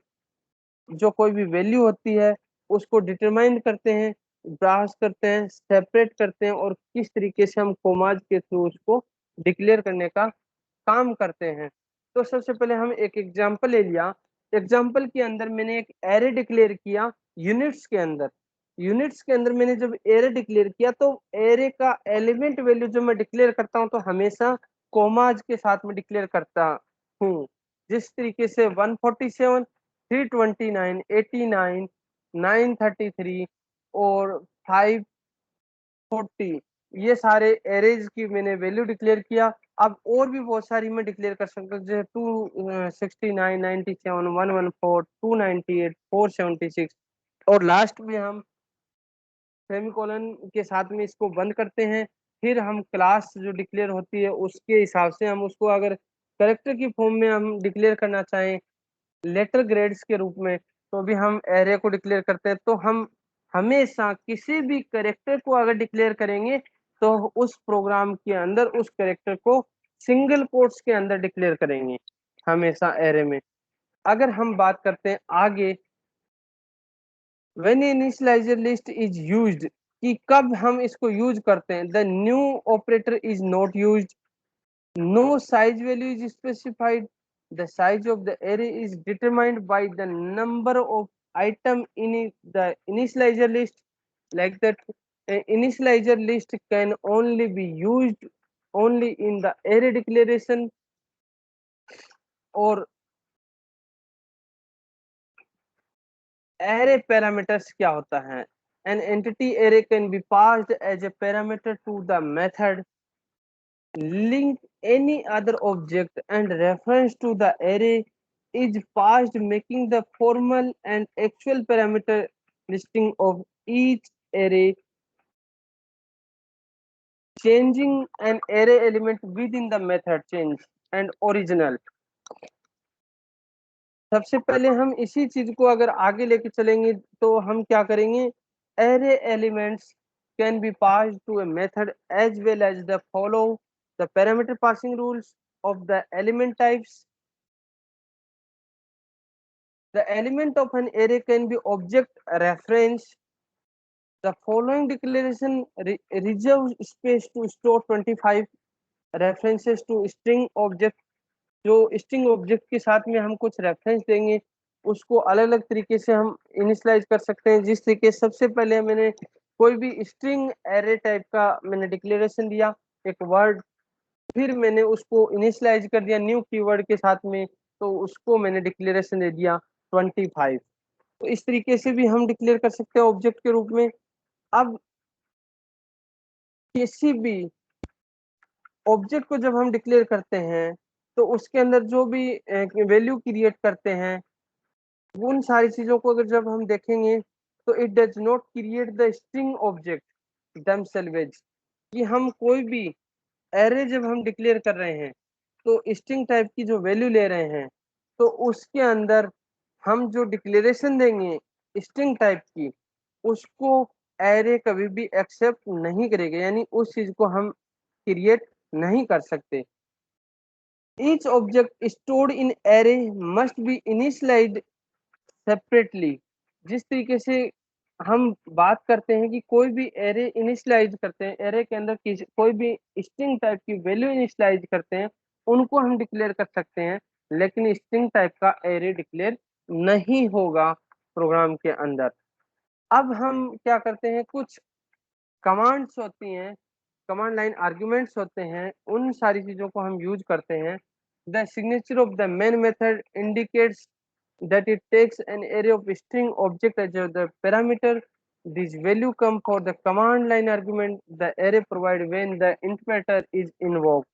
जो कोई भी वैल्यू होती है उसको डिटरमाइन करते हैं, ब्राउज करते हैं, सेपरेट करते हैं, और किस तरीके से हम कोमाज के थ्रू उसको डिक्लेयर करने का काम करते हैं। तो सबसे पहले हम एक एग्जांपल ले लिया, एग्जांपल के अंदर मैंने एक एरे डिक्लेयर किया यूनिट्स के अंदर। यूनिट्स के अंदर मैंने जब एरे डिक्लेयर किया तो एरे का एलिमेंट वैल्यू जो मैं डिक्लेयर करता हूं तो हमेशा कोमाज के साथ में डिक्लेयर करता हूं। जिस तरीके से 147, 329, 89, 933 और 540, ये सारे एरेज की मैंने वैल्यू डिक्लेयर किया। अब और भी बहुत सारी मैं डिक्लेयर कर सकता हूँ, जैसे 269, 97, 114, 298, 476, और लास्ट में हम सेमीकोलन के साथ में इसको बंद करते हैं। फिर हम क्लास जो डिक्लेयर होती है उसके हिसाब से हम उसको अगर करेक्टर की फॉर्म में हम डिक्लेयर करना चाहें लेटर ग्रेड्स के रूप में, तो भी हम एरे को डिक्लेयर करते हैं। तो हम हमेशा किसी भी करेक्टर को अगर डिक्लेयर करेंगे तो उस प्रोग्राम के अंदर उस करेक्टर को सिंगल कोट्स के अंदर डिक्लेयर करेंगे हमेशा एरे में। अगर हम बात करते हैं आगे, when initialiser list is used, कि कब हम इसको यूज करते हैं, the new operator is not used, no size value is specified, the size of the array is determined by the number of item in the initializer list, like that. Initializer list can only be used only in the array declaration, और array parameters क्या होता है? An entity array can be passed as a parameter to the method link any other object, and reference to the array is passed, making the formal and actual parameter listing of each array. Changing an array element within the method change and original. सबसे पहले हम इसी चीज को अगर आगे लेके चलेंगे तो हम क्या करेंगे? array elements can be passed to a method as well as the follow the parameter passing rules of the element types. The element of an array can be object reference. The following declaration reserves space to store 25 references to string object. जो string object के साथ में हम कुछ reference देंगे उसको अलग अलग तरीके से हम इनिशियलाइज कर सकते हैं। जिस तरीके सबसे पहले मैंने कोई भी स्ट्रिंग एरे टाइप का मैंने डिक्लेरेशन दिया, एक वर्ड, फिर मैंने उसको इनिशियलाइज कर दिया न्यू कीवर्ड के साथ में, तो उसको मैंने डिक्लेरेशन दे दिया 25। तो इस तरीके से भी हम डिक्लेयर कर सकते हैं ऑब्जेक्ट के रूप में। अब किसी भी ऑब्जेक्ट को जब हम डिक्लेयर करते हैं तो उसके अंदर जो भी वैल्यू क्रिएट करते हैं उन सारी चीजों को अगर जब हम देखेंगे तो it does not create the string object themselves, कि हम कोई भी एरे जब हम डिक्लेयर कर रहे हैं तो स्ट्रिंग टाइप की जो वैल्यू ले रहे हैं तो उसके अंदर हम जो डिक्लेरेशन देंगे स्ट्रिंग टाइप की उसको एरे कभी भी एक्सेप्ट नहीं करेगा, यानी उस चीज को हम क्रिएट नहीं कर सकते। Each object stored in array must be initialized separately. जिस तरीके से हम बात करते हैं कि कोई भी एरे इनिशियलाइज करते हैं, एरे के अंदर कोई भी स्ट्रिंग टाइप की वैल्यू इनिशियलाइज करते हैं, उनको हम डिक्लेयर कर सकते हैं, लेकिन स्ट्रिंग टाइप का एरे डिक्लेयर नहीं होगा प्रोग्राम के अंदर। अब हम क्या करते हैं, कुछ कमांड्स होती हैं, कमांड लाइन आर्ग्यूमेंट्स होते हैं, उन सारी चीजों को हम यूज करते हैं। The signature of the main method indicates that it takes an array of string object as the parameter. This value come for the command line argument the array provide when the interpreter is invoked.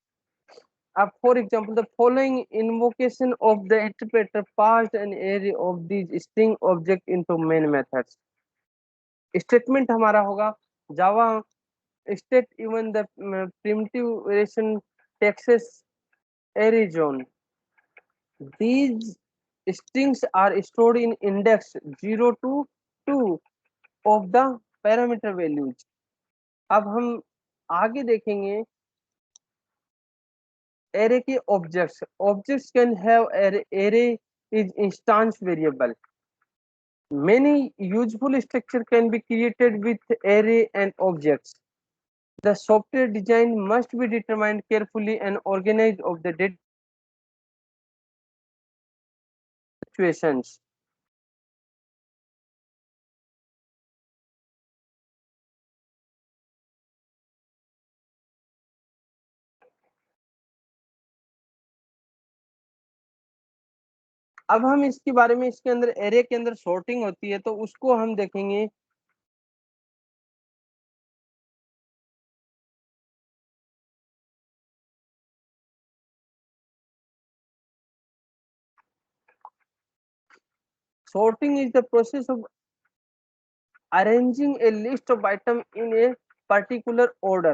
For example, the following invocation of the interpreter passed an array of these string object into main methods. Statement हमारा होगा Java state even the primitive version Texas array zone. These strings are stored in index 0 to 2 of the parameter values. अब हम आगे देखेंगे array के objects. Objects can have array is instance variable. Many useful structure can be created with array and objects. The software design must be determined carefully and organized of the data situations. अब हम इसके बारे में, इसके अंदर array के अंदर sorting होती है तो उसको हम देखेंगे। Sorting is the process of arranging a list of item in a particular order.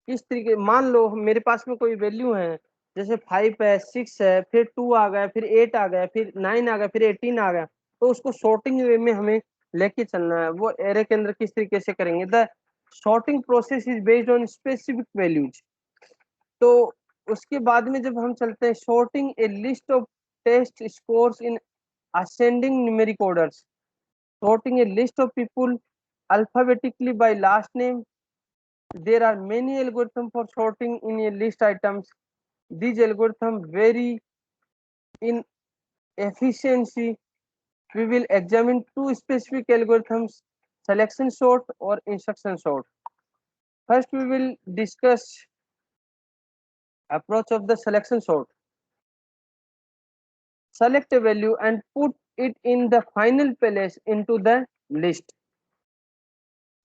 किस तरीके, मान लो मेरे पास में कोई वैल्यू है, जैसे 5 है, 6 है, फिर 2 आ गया, फिर 8 आ गया, फिर 9 आ गया, फिर 18 आ गया, तो उसको सॉर्टिंग वे में हमें लेके चलना है। वो एरे के अंदर किस तरीके से करेंगे? The sorting process is based on specific values. तो उसके बाद में जब हम चलते हैं, sorting a list of test scores इन ascending numeric orders, sorting a list of people alphabetically by last name. There are many algorithms for sorting in a list items. These algorithms vary in efficiency we will examine two specific algorithms, selection sort or instruction sort. First, we will discuss approach of the selection sort. Select a value and put it in the final place into the list.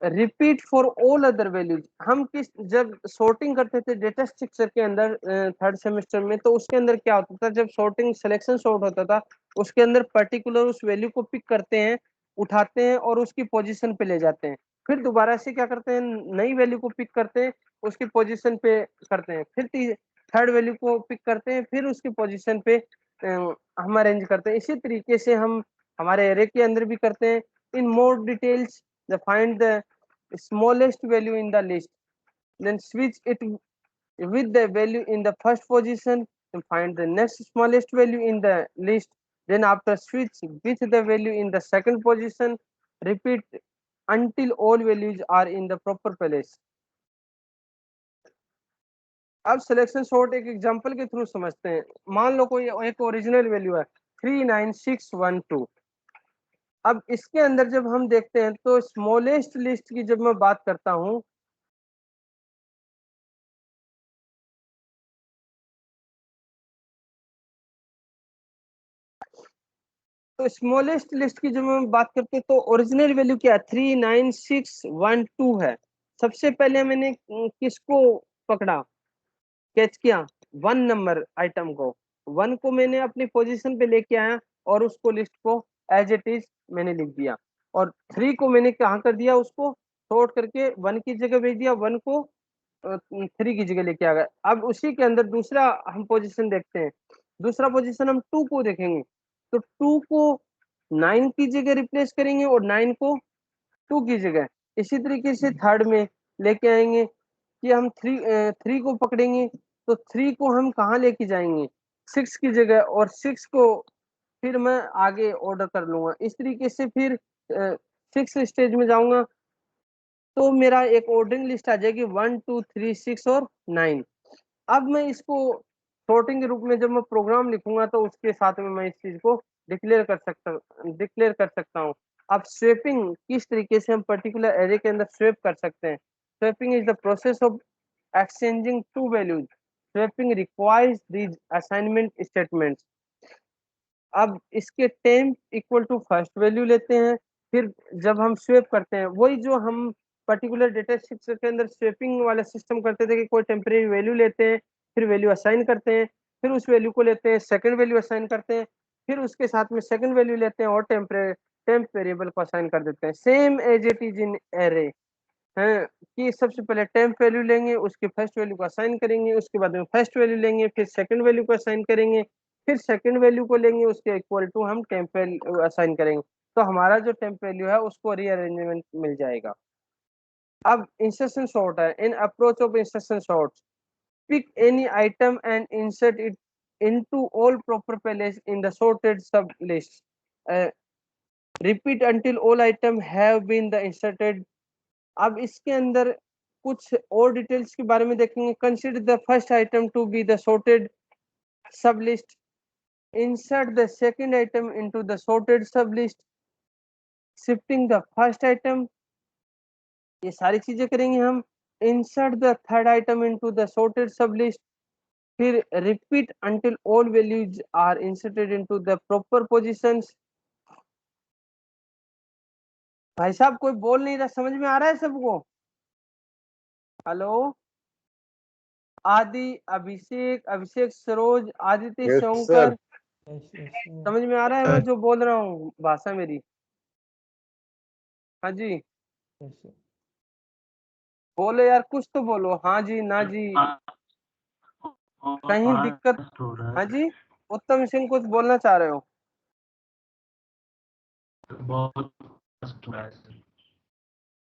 Repeat for all other values. हम किस जब sorting करते थे data structure के अंदर third semester में, तो उसके अंदर क्या होता था, जब sorting सिलेक्शन सॉर्ट होता था उसके अंदर पर्टिकुलर उस वैल्यू को पिक करते हैं, उठाते हैं और उसकी पोजीशन पे ले जाते हैं, फिर दोबारा से क्या करते हैं, नई वैल्यू को पिक करते हैं, उसकी पोजीशन पे करते हैं, फिर थर्ड वैल्यू को पिक करते हैं, फिर उसकी पोजीशन पे हम अरेंज करते हैं। इसी तरीके से हम हमारे एरे के अंदर भी करते हैं। In more details find the smallest value in the list, then switch it with the value in the first position and find the next smallest value in the list, then after switch with the value in the second position, repeat until all values are in the proper place. अब selection sort एक example के through समझते हैं। मान लो कोई एक original value है 39612। अब इसके अंदर जब हम देखते हैं तो स्मॉलेस्ट लिस्ट की जब मैं बात करता हूं, तो स्मॉलेस्ट लिस्ट की जब हम बात करते हैं तो ओरिजिनल वैल्यू क्या है, 39612 है। सबसे पहले मैंने किसको पकड़ा, कैच किया, 1 नंबर आइटम को, 1 को मैंने अपनी पोजीशन पे लेके आया और उसको लिस्ट को एज इट इज मैंने लिख दिया, और 3 को मैंने कहाँ कर दिया, उसको सॉर्ट करके 1 की जगह भेज दिया, 1 को 3 की जगह लेके आ गए। अब उसी के अंदर दूसरा हम पोजीशन देखते हैं, दूसरा पोजीशन हम 2 को देखेंगे, तो 2 को 9 की जगह रिप्लेस करेंगे और 9 को 2 की जगह। इसी तरीके से थर्ड में लेके आएंगे कि हम 3 को पकड़ेंगे, तो 3 को हम कहाँ लेके जाएंगे, 6 की जगह, और 6 को फिर मैं आगे ऑर्डर कर लूंगा। इस तरीके से फिर 6 स्टेज में जाऊंगा तो मेरा एक ऑर्डरिंग लिस्ट आ जाएगी 1 2 3 6 और 9। अब मैं इसको सॉर्टिंग के रूप में जब मैं प्रोग्राम लिखूंगा तो उसके साथ में मैं इस चीज को डिक्लेयर कर सकता हूँ। अब स्वेपिंग किस तरीके से हम पर्टिकुलर एरे के अंदर स्वेप कर सकते हैं। Swapping is the process of exchanging two values. Swapping requires these assignment statements. अब इसके temp equal to first value लेते हैं, फिर जब हम स्वेप करते हैं, वही जो हम पर्टिकुलर डेटा स्ट्रक्चर के अंदर स्वेपिंग वाला सिस्टम करते थे कि कोई टेम्परेरी वैल्यू लेते हैं, फिर वैल्यू असाइन करते हैं, फिर उस वैल्यू को लेते हैं, सेकंड वैल्यू असाइन करते हैं, फिर उसके साथ में सेकंड वैल्यू लेते हैं और टेम्प वेरिएबल को असाइन कर देते हैं। Same as it is in array है कि सबसे पहले टेम्प वैल्यू लेंगे, उसके फर्स्ट वैल्यू को असाइन करेंगे, उसके बाद में फर्स्ट वैल्यू लेंगे, फिर सेकंड वैल्यू को असाइन करेंगे, फिर सेकंड वैल्यू को लेंगे, उसके इक्वल टू हम टेम्प वैल्यू असाइन करेंगे, तो हमारा जो टेम्प वैल्यू है उसको रीअरेंजमेंट मिल जाएगा। अब इंसर्शन सॉर्ट है। In approach of insertion sort, pick any item and insert it into all proper place in the sorted sub list. Repeat until all item have been the inserted. अब इसके अंदर कुछ और details के बारे में देखेंगे। Consider the first item to be the sorted sub list. Insert the second item into the sorted sub list. Shifting the first item, ये सारी चीजें करेंगे हम। Insert the third item into the sorted sub list. फिर repeat until all values are inserted into the proper positions. भाई साहब कोई बोल नहीं रहा, समझ में आ रहा है सबको? हेलो, आदि, अभिषेक, सरोज, आदित्य, Yes, शंकर, sir. समझ में आ रहा है मैं जो बोल रहा हूँ भाषा मेरी? हाँ जी, बोलो यार, कुछ तो बोलो। हाँ जी, ना जी, कहीं दिक्कत? हाँ जी, उत्तम सिंह कुछ बोलना चाह रहे हो? बहुत fast हो रहा है सर।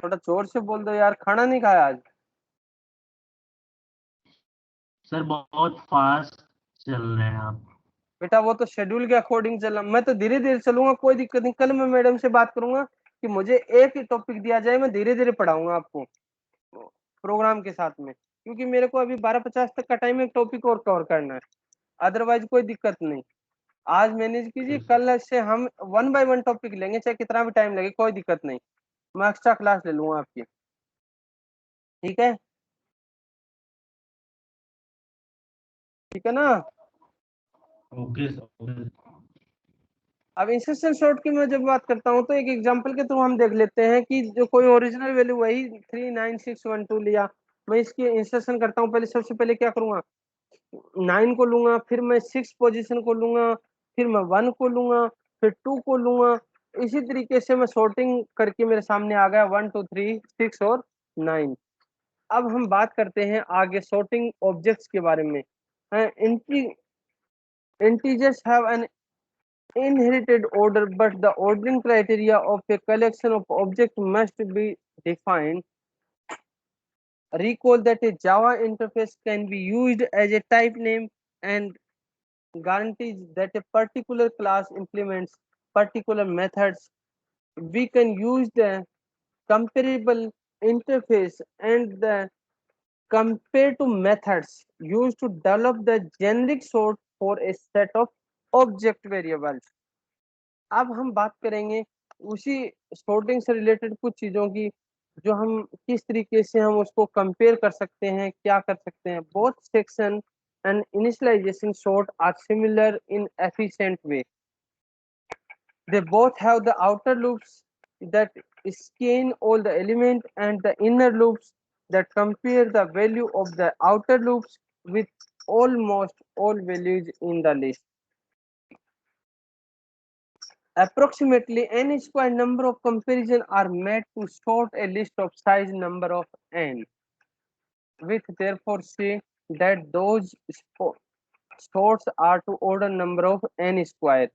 थोड़ा जोर से बोल दो यार, खाना नहीं खाया आज? सर बहुत फास्ट चल रहे हैं आप। बेटा वो तो शेड्यूल के अकॉर्डिंग चल, मैं तो धीरे धीरे चलूंगा, कोई दिक्कत नहीं। कल मैं मैडम से बात करूंगा कि मुझे एक ही टॉपिक दिया जाए, मैं धीरे धीरे पढ़ाऊंगा आपको प्रोग्राम के साथ में, क्योंकि मेरे को अभी 12:50 तक का टाइम एक टॉपिक और कवर करना है, अदरवाइज कोई दिक्कत नहीं। आज मैनेज कीजिए, कल से हम 1 बाय 1 टॉपिक लेंगे, चाहे कितना भी टाइम लगे, कोई दिक्कत नहीं, मैं एक्स्ट्रा क्लास ले लूंगा आपकी, ठीक है? ठीक है ना? Okay sir. अब इंसर्शन सॉर्ट की मैं जब बात करता हूँ तो एक एग्जांपल के थ्रू हम देख लेते हैं कि जो कोई ओरिजिनल वैल्यू वही 39612 लिया, मैं इसकी इंसर्शन करता हूँ। पहले सबसे पहले क्या करूंगा, 9 को लूंगा, फिर मैं 6 पोजीशन को लूंगा, फिर मैं 1 को लूंगा, फिर 2 को लूंगा। इसी तरीके से मैं सॉर्टिंग करके मेरे सामने आ गया 1 2 3 6 और 9। अब हम बात करते हैं आगे सॉर्टिंग ऑब्जेक्ट्स के बारे में। Integers have an inherited order, but the ordering criteria of a collection of objects must be defined. Recall that a Java interface can be used as a type name and guarantees that a particular class implements particular methods. We can use the comparable interface and the compare to methods used to develop the generic sort for a set of object variables. अब हम बात करेंगे उसी sorting से related कुछ चीजों की, जो हम किस तरीके से हम उसको कंपेयर कर सकते हैं, क्या कर सकते हैं। Both section and initialization sort are similar in efficient way. They both have the outer loops that scan all the element and the inner loops that compare the value of the outer loops with almost all values in the list. Approximately n square number of comparison are made to sort a list of size number of n. With therefore say that those sorts are to order number of n square.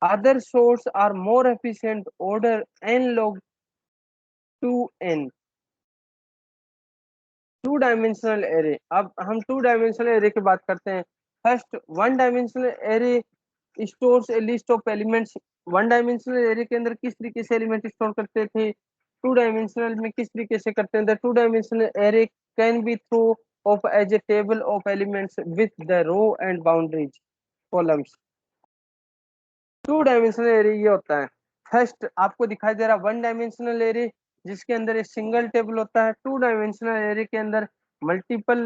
Other sorts are more efficient, order n log 2n. To dimensional array. अब हम to dimensional array की बात करते हैं। First, one dimensional array stores A list of elements. One dimensional array के अंदर किस तरीके से एलिमेंट स्टोर करते थे, टू डायमेंशनल में किस तरीके से करते हैं। The two dimensional array can be through of as a table of elements with the row and boundaries columns. Two dimensional array ये होता है। फर्स्ट आपको दिखाई दे रहा वन डायमेंशनल एरे जिसके अंदर एक सिंगल टेबल होता है। टू डायमेंशनल एरे के अंदर मल्टीपल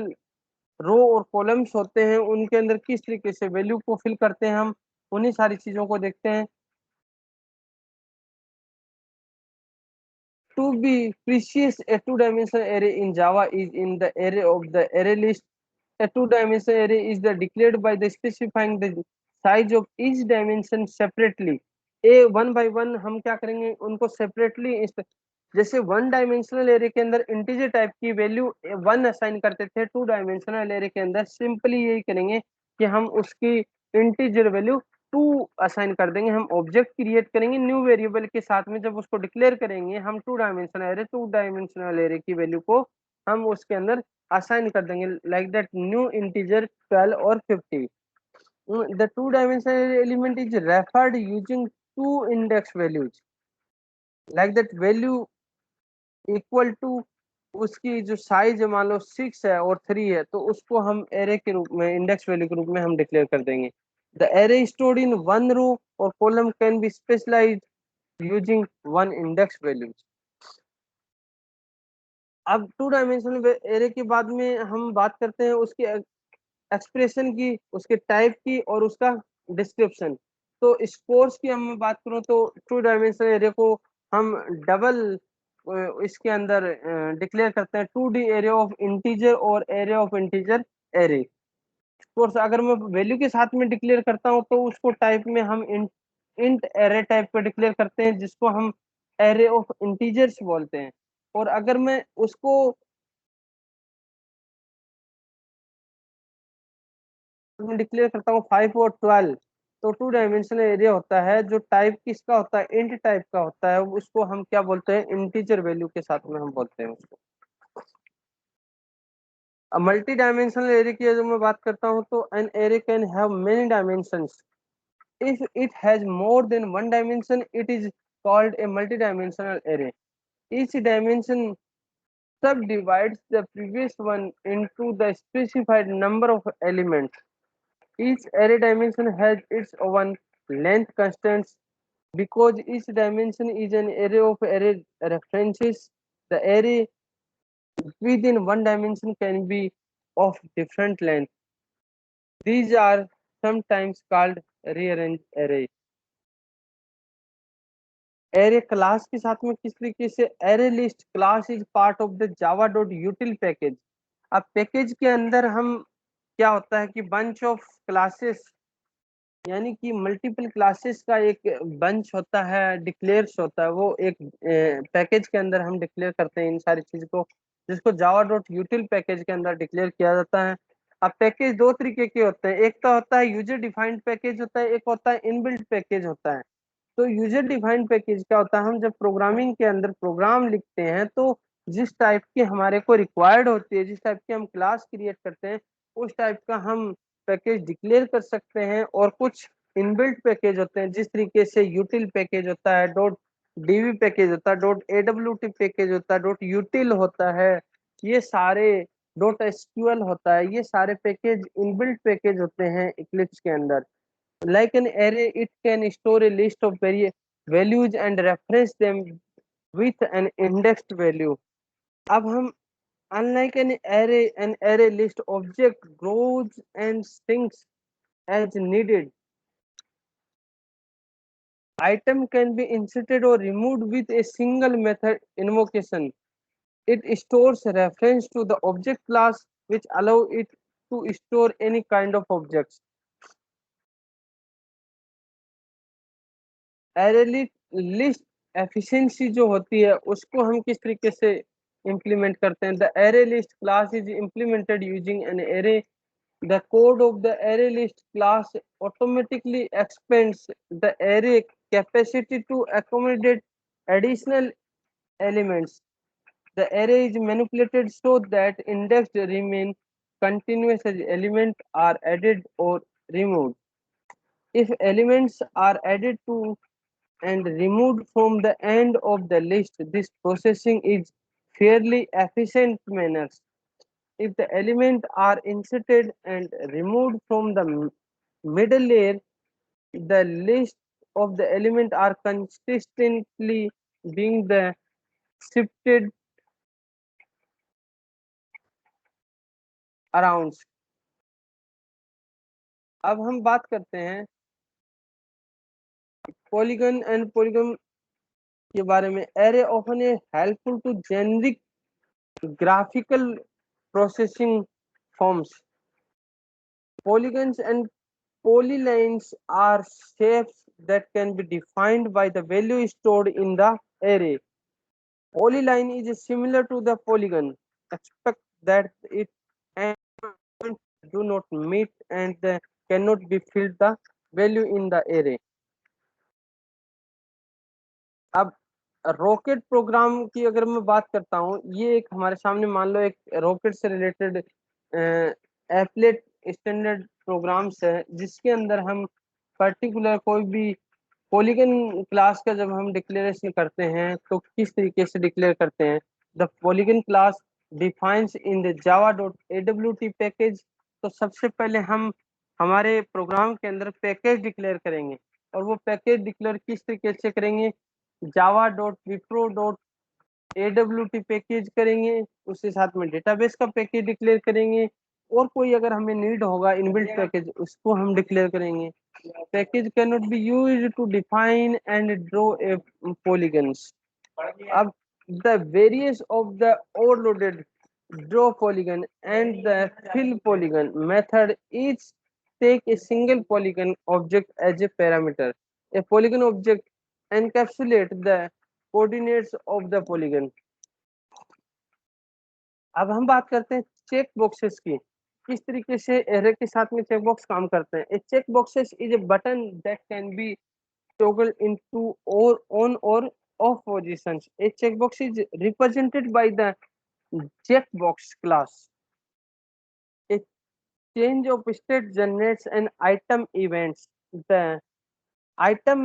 रो और कॉलम्स होते हैं, उनके अंदर किस तरीके से वैल्यू को फिल करते हैं, हम उन्हीं सारी चीजों को देखते हैं। To be precise, a two-dimensional array in Java is in the array of the array list. A two-dimensional array is the declared by the specifying the size of each dimension separately. A one by one हम क्या करेंगे, उनको separately. जैसे one dimensional array के अंदर integer type की value 1 assign करते थे, टू डायमेंशनल एरे के अंदर सिंपली यही करेंगे कि हम उसकी इंटीजर वैल्यू 2 असाइन कर देंगे। हम ऑब्जेक्ट क्रिएट करेंगे न्यू वेरिएबल के साथ में, जब उसको डिक्लेयर करेंगे हम टू डायमेंशनल एरे की वैल्यू को हम उसके अंदर असाइन कर देंगे, लाइक दैट न्यू इंटीजर 12 और 50। The two dimensional element is referred using two index values, like that value equal to उसकी जो साइज मान लो 6 है और 3 है, तो उसको हम एरे के रूप में, इंडेक्स वैल्यू के रूप में हम डिक्लेयर कर देंगे। The array stored in one row और column can be specialized using one index values. अब टू डायमेंशनल एरे के बाद में हम बात करते हैं उसके एक्सप्रेशन की, उसके टाइप की और उसका डिस्क्रिप्शन। तो स्कोर्स की हम बात करूं तो टू डायमेंशनल एरे को हम डबल इसके अंदर डिक्लेयर करते हैं, 2D एरे ऑफ इंटीजर और array of integer array. Course अगर मैं वैल्यू के साथ में डिक्लेयर करता हूं तो उसको टाइप में हम इंट एरे टाइप पे डिक्लेयर करते हैं, जिसको हम एरे ऑफ इंटीजर्स बोलते हैं। और अगर मैं उसको डिक्लेयर करता हूँ 5 और 12, तो टू डायमेंशनल एरिया होता है जो टाइप किसका होता है, इंट टाइप का होता है, उसको हम क्या बोलते हैं, इंटीजर वैल्यू के साथ में हम बोलते हैं उसको। मल्टी डायमेंशनल एरे की जो मैं बात करता हूँ तो an array can have many dimensions. If it has more than one dimension it is called a multi dimensional array. Each dimension subdivides the previous one into the specified number of elements. Each array dimension has its own length constants. Because each dimension is an array of array references, the array within one dimension can be of different length. These are sometimes called rearranged array. Array class के साथ में किस तरीके से array list class is part of the java.util package. अब package के अंदर हम क्या होता है कि bunch of classes यानी कि मल्टीपल क्लासेस का एक बंच होता है, डिक्लेयर्स होता है, वो एक पैकेज के अंदर हम डिक्लेयर करते हैं इन सारी चीज को, जिसको java.util पैकेज के अंदर डिक्लेयर किया जाता है। अब पैकेज दो तरीके के होते हैं, एक तो होता है यूजर डिफाइंड पैकेज होता है, एक होता है इनबिल्ट पैकेज होता है। तो यूजर डिफाइंड पैकेज क्या होता है, हम जब प्रोग्रामिंग के अंदर प्रोग्राम लिखते हैं तो जिस टाइप की हमारे को रिक्वायर्ड होती है, जिस टाइप की हम क्लास क्रिएट करते हैं, उस टाइप का हम पैकेज डिक्लेयर कर सकते हैं। और कुछ इनबिल्ट पैकेज होते हैं, जिस तरीके से यूटिल पैकेज होता है, .dv पैकेज होता है, .awt पैकेज होता है, .util होता है, ये सारे .sql होता है, ये सारे पैकेज इनबिल्ट पैकेज होते हैं इक्लिप्स के अंदर। Like an array, it can store a list of values and reference them with an indexed value. अब हम unlike an array list object grows and shrinks as needed. Item can be inserted or removed with a single method invocation. It stores reference to the object class, which allow it to store any kind of objects. Array list efficiency जो होती है उसको हम किस तरीके से implement करते हैं? The array list class is implemented using an array. The code of the array list class automatically expands the array capacity to accommodate additional elements. The array is manipulated so that indexed remain continuous as elements are added or removed. If elements are added to and removed from the end of the list, this processing is fairly efficient manner. If the elements are inserted and removed from the middle layer, the list of the element are consistently being the shifted around. अब हम बात करते हैं polygon and polygon के बारे में। Array often A helpful too generic graphical processing forms. Polygons and polylines are shapes that can be defined by the value stored in the array. Polyline is similar to the polygon, except that it do not meet and cannot be filled the value in the array. अब rocket programme की अगर मैं बात करता हूँ, ये एक हमारे सामने मान लो एक रॉकेट से रिलेटेड एप्लेट स्टैंडर्ड प्रोग्राम्स है, जिसके अंदर हम पर्टिकुलर कोई भी पॉलीगन क्लास का जब हम डिक्लेरेशन करते हैं तो किस तरीके से डिक्लेयर करते हैं। The polygon class defines in the java.awt package. तो सबसे पहले हम हमारे प्रोग्राम के अंदर पैकेज डिक्लेयर करेंगे, और वो पैकेज डिक्लेयर किस तरीके से करेंगे, java.wipro.awt पैकेज करेंगे, उसके साथ में डेटाबेस का पैकेज डिक्लेयर करेंगे, और कोई अगर हमें नीड होगा इनबिल्ट पैकेज उसको हम डिक्लेयर करेंगे। Package can not be used to define and draw a polygons. अब the various of the overloaded draw polygon and the fill polygon method each take a single polygon object as a parameter. A polygon object encapsulate the coordinates of the polygon. अब हम बात करते हैं check boxes की, किस तरीके से array के साथ में चेक बॉक्स काम करते हैं। A check boxes is a button that can be toggle into और ऑन और off positions. A check box is represented by the check box class. A change of state generates an item events. The item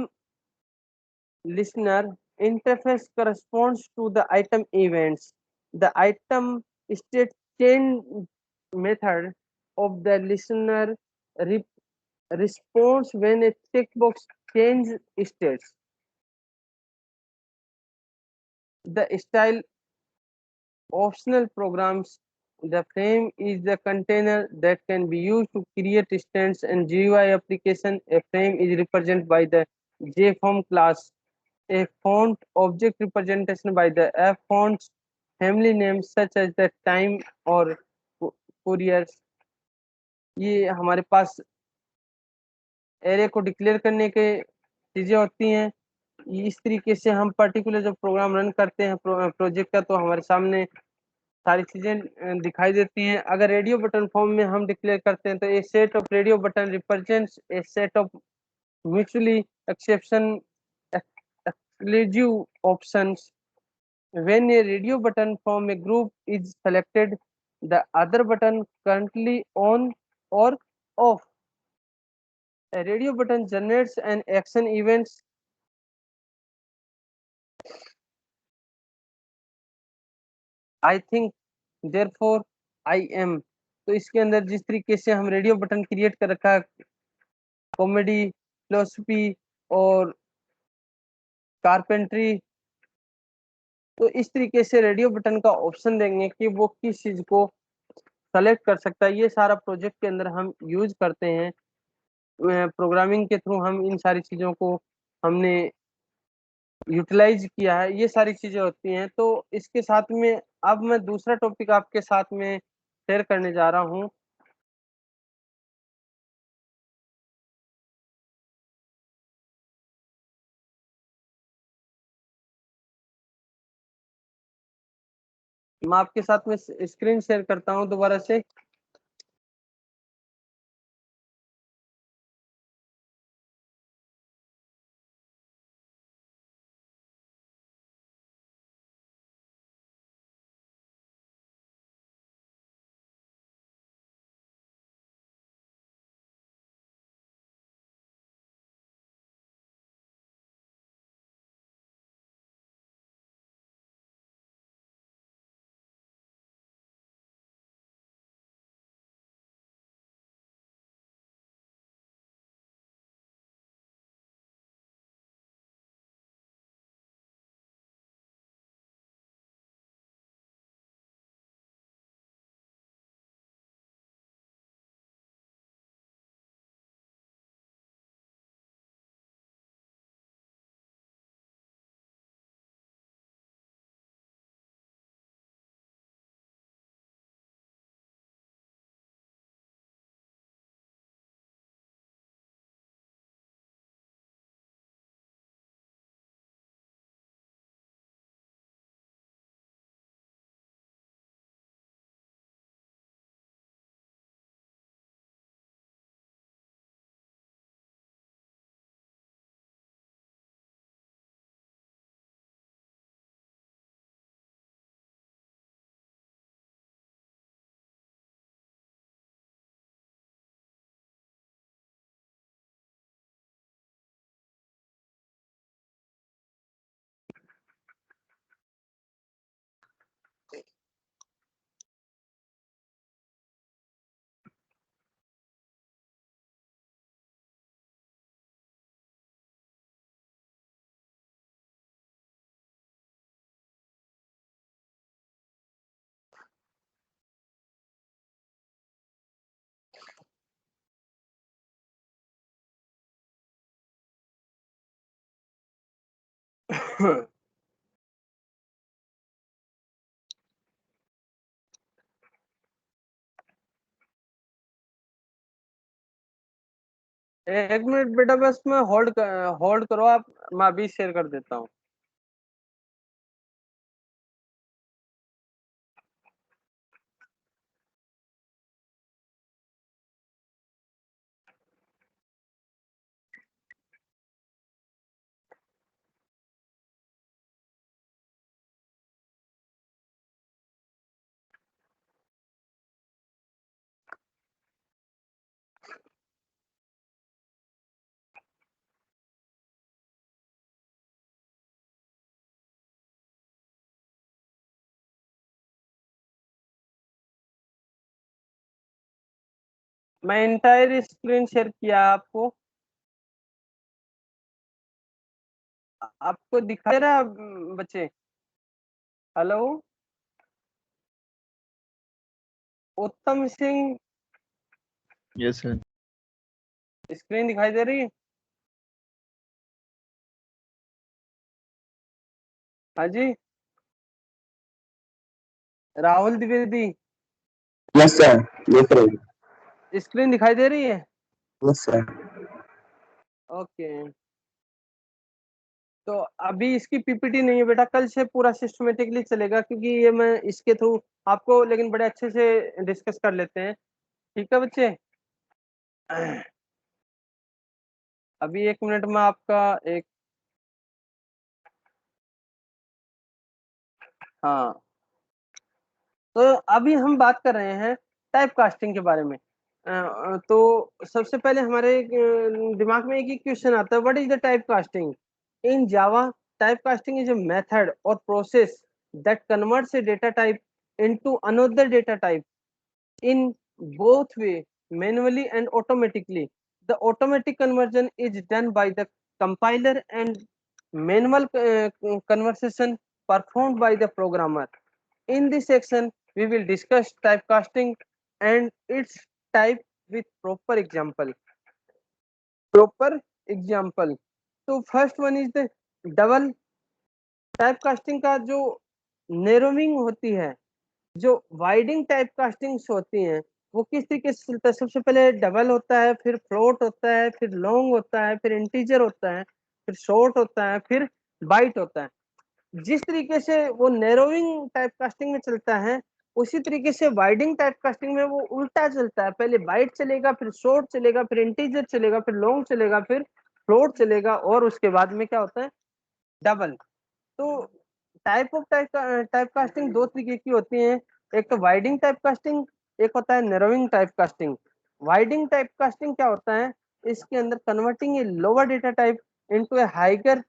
listener interface corresponds to the item events. The item state change method of the listener response when a checkbox change states. The style optional programs. The frame is the container that can be used to create stands and GUI application. A frame is represented by the JForm class. A font object representation by the F fonts family names such as the time or couriers. ये हमारे पास array को declare करने के चीजें होती हैं। इस तरीके से हम पर्टिकुलर जब प्रोग्राम रन करते हैं प्रोजेक्ट का, तो हमारे सामने सारी चीजें दिखाई देती हैं। अगर रेडियो बटन फॉर्म में हम डिक्लेयर करते हैं तो a set of radio button represents a set of mutually exception exclusive options. When a radio button from a group is selected, the other button currently on or off. A radio button generates an action events. I think, therefore I am. तो इसके अंदर जिस तरीके से हम radio button create कर रखा है, कॉमेडी, फिलोसफी और कारपेंट्री, तो इस तरीके से रेडियो बटन का ऑप्शन देंगे कि वो किस चीज को सेलेक्ट कर सकता है। ये सारा प्रोजेक्ट के अंदर हम यूज करते हैं। प्रोग्रामिंग के थ्रू हम इन सारी चीजों को हमने यूटिलाइज किया है। ये सारी चीजें होती हैं। तो इसके साथ में अब मैं दूसरा टॉपिक आपके साथ में शेयर करने जा रहा हूँ। मैं आपके साथ में स्क्रीन शेयर करता हूँ दोबारा से। एक मिनट बेटा, बस मैं होल्ड करो आप, मैं अभी शेयर कर देता हूँ। मैं इंटायर स्क्रीन शेयर किया आपको, आपको दिखाई दे रहा है बच्चे? हेलो उत्तम सिंह, Yes, sir. स्क्रीन दिखाई दे रही है? हाँ जी। Rahul Dwivedi, Yes, sir. Yes, sir. Screen दिखाई दे रही है? Yes, sir. ओके, तो अभी इसकी पीपीटी नहीं है बेटा, कल से पूरा सिस्टमेटिकली चलेगा, क्योंकि ये मैं इसके थ्रू आपको लेकिन बड़े अच्छे से डिस्कस कर लेते हैं। ठीक है बच्चे? अभी 1 मिनट में आपका एक, हाँ, तो अभी हम बात कर रहे हैं टाइप कास्टिंग के बारे में। तो सबसे पहले हमारे दिमाग में एक ही क्वेश्चन आता है, what is the type casting in Java? Type casting is a method और process that converts a data type into another data type in both way, manually and automatically. The automatic conversion is done by the compiler and manual conversion performed by the programmer. In this section, we will discuss typecasting and its type with proper example. So first one is the double typecasting का जो narrowing होती है, जो वाइडिंग type castings होती हैं, वो किस तरीके से चलता है? सबसे पहले डबल होता है, फिर फ्लोट होता है, फिर लॉन्ग होता है, फिर इंटीजर होता है, फिर शॉर्ट होता है, फिर बाइट होता है। जिस तरीके से वो नैरोइंग टाइप कास्टिंग में चलता है, उसी तरीके से वाइडिंग टाइप कास्टिंग में वो उल्टा चलता है। पहले बाइट चलेगा, फिर शॉर्ट चलेगा, फिर इंटीजर चलेगा, फिर लॉन्ग चलेगा, फिर फ्लोट चलेगा, और उसके बाद में क्या होता है? डबल। तो टाइप ऑफ टाइप कास्टिंग दो तरीके की होती है, एक तो वाइडिंग टाइप कास्टिंग, एक होता है narrowing type casting. Widening type casting क्या होता है? इसके अंदर converting a lower data type into a higher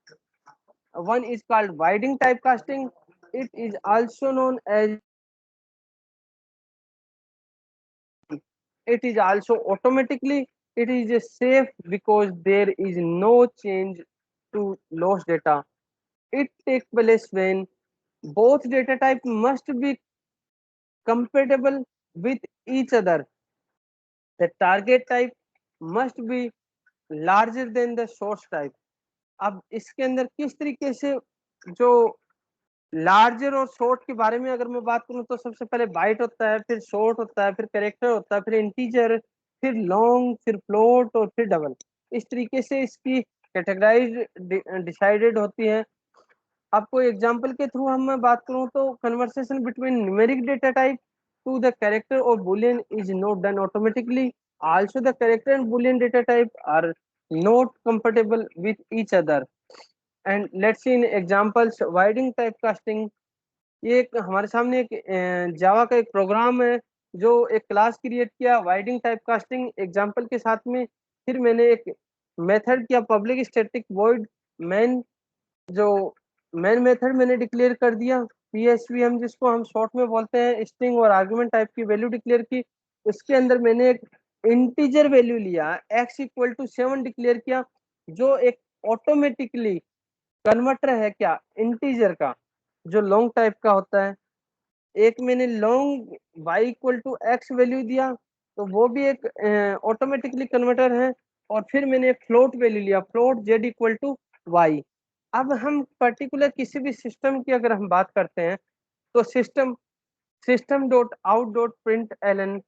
one is called widening typecasting. It is also known as, it is also automatically, it is a safe because there is no change to lost data. It takes place when both data type must be compatible with each other. The target type must be larger than the source type. अब इसके अंदर किस तरीके से जो larger और short के बारे में अगर मैं बात करूं, तो सबसे पहले बाइट होता है, फिर शॉर्ट होता है, फिर कैरेक्टर होता है, फिर इंटीजर, फिर लॉन्ग, फिर फ्लोट और फिर डबल। इस तरीके से इसकी कैटेगराइज डिसाइडेड होती है। आपको एग्जांपल के थ्रू हम मैं बात करूं, तो conversation between numeric data type to the character or boolean is not done automatically. Also, the character and boolean data type are not compatible with each other. And let's see in examples. Widening typecasting, ये एक हमारे सामने एक जावा का एक programme है जो एक क्लास क्रिएट किया वाइडिंग टाइप कास्टिंग एग्जाम्पल के साथ में। फिर मैंने एक मेथड किया पब्लिक स्टैटिक वॉइड मैन, जो मेन मेथड मैंने डिक्लेयर कर दिया। पीएसवी हम जिसको हम शॉर्ट में बोलते हैं, स्ट्रिंग और आर्गुमेंट टाइप की वैल्यू डिक्लेयर की। उसके अंदर मैंने एक इंटीजर वैल्यू लिया, x इक्वल टू 7 डिक्लेयर किया, जो एक ऑटोमेटिकली कन्वर्टर है क्या इंटीजर का, जो लॉन्ग टाइप का होता है। एक मैंने long y equal to x value दिया, तो वो भी एक ऑटोमेटिकली कन्वर्टर है। और फिर मैंने एक फ्लोट वैल्यू लिया, float z equal to y। अब हम पर्टिकुलर किसी भी सिस्टम की अगर हम बात करते हैं, तो system dot out dot println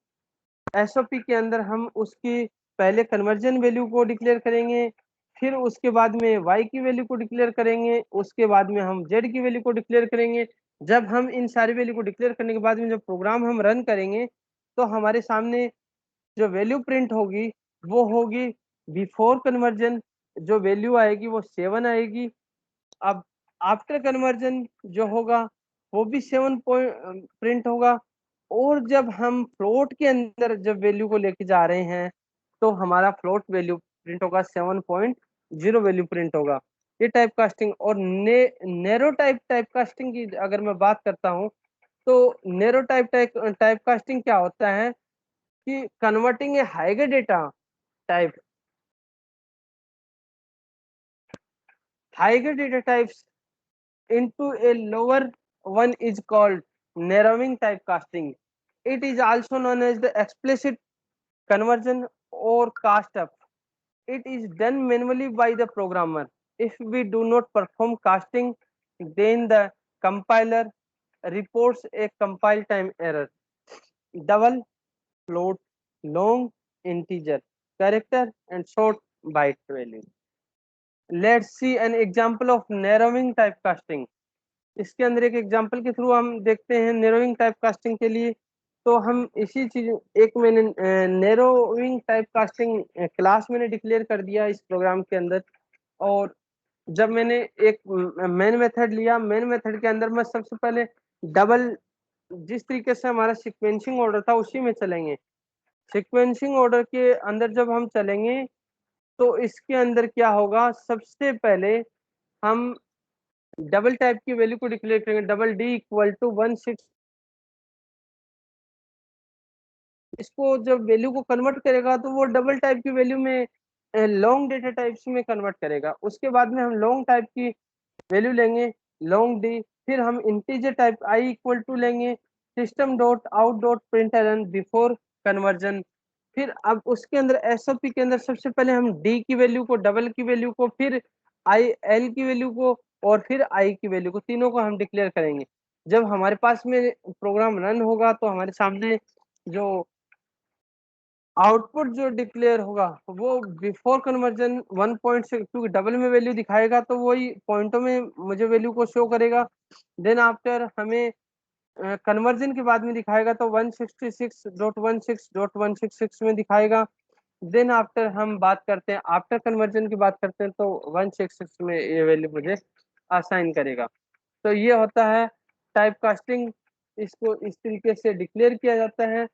SOP के अंदर हम उसकी पहले कन्वर्जन वैल्यू को डिक्लेयर करेंगे, फिर उसके बाद में y की वैल्यू को डिक्लेयर करेंगे, उसके बाद में हम z की वैल्यू को डिक्लेयर करेंगे। जब हम इन सारी वैल्यू को डिक्लेयर करने के बाद में जब प्रोग्राम हम रन करेंगे, तो हमारे सामने जो वैल्यू प्रिंट होगी वो होगी बिफोर कन्वर्जन, जो वैल्यू आएगी वो 7 आएगी। अब आफ्टर कन्वर्जन जो होगा वो भी 7 प्रिंट होगा। और जब हम फ्लोट के अंदर जब वैल्यू को लेके जा रहे हैं, तो हमारा फ्लोट वैल्यू प्रिंट होगा, 7.0 वैल्यू प्रिंट होगा। ये टाइप कास्टिंग। और नैरो टाइप कास्टिंग की अगर मैं बात करता हूँ, तो नैरो टाइप कास्टिंग क्या होता है कि converting a higher data type, higher data types into a lower one is called narrowing typecasting. It is also known as the explicit conversion or cast up. It is done manually by the programmer. If we do not perform casting, then the compiler reports a compile time error. Double, float, long, integer, character and short byte value. Let's see an example of narrowing typecasting. इसके अंदर एक example के through हम देखते हैं narrowing typecasting के लिए। तो हम इसी चीज एक मैंने नैरोइंग टाइपकास्टिंग क्लास मैंने डिक्लेयर कर दिया इस प्रोग्राम के अंदर। और जब मैंने एक मेन मेथड लिया, मेन मेथड के अंदर मैं सबसे पहले डबल, जिस तरीके से हमारा सीक्वेंसिंग ऑर्डर था उसी में चलेंगे। सीक्वेंसिंग ऑर्डर के अंदर जब हम चलेंगे तो इसके अंदर क्या होगा, सबसे पहले हम डबल टाइप की वैल्यू को डिक्लेयर करेंगे। Double D equal to 16। इसको जब वैल्यू को कन्वर्ट करेगा तो वो डबल टाइप की वैल्यू में लॉन्ग डेटा टाइप्स में कन्वर्ट करेगा। उसके बाद में हम लॉन्ग टाइप की वैल्यू लेंगे, लॉन्ग डी। फिर हम integer type I equal to लेंगे system dot out dot println before conversion. फिर अब उसके अंदर एसओपी के अंदर सबसे पहले हम डी की वैल्यू को, डबल की वैल्यू को, फिर आई एल की वैल्यू को और फिर आई की वैल्यू को, तीनों को हम डिक्लेयर करेंगे। जब हमारे पास में प्रोग्राम रन होगा तो हमारे सामने जो आउटपुट जो डिक्लेयर होगा वो बिफोर कन्वर्जन 1.6, क्योंकि डबल में वैल्यू दिखाएगा तो वही पॉइंटों में मुझे वैल्यू को शो करेगा। देन आफ्टर हमें कन्वर्जन के बाद में दिखाएगा तो 166.16.166 में दिखाएगा। देन आफ्टर हम बात करते हैं, आफ्टर कन्वर्जन की बात करते हैं तो 166 में ये वैल्यू मुझे असाइन करेगा। तो ये होता है टाइपकास्टिंग, इसको इस तरीके से डिक्लेयर किया जाता है।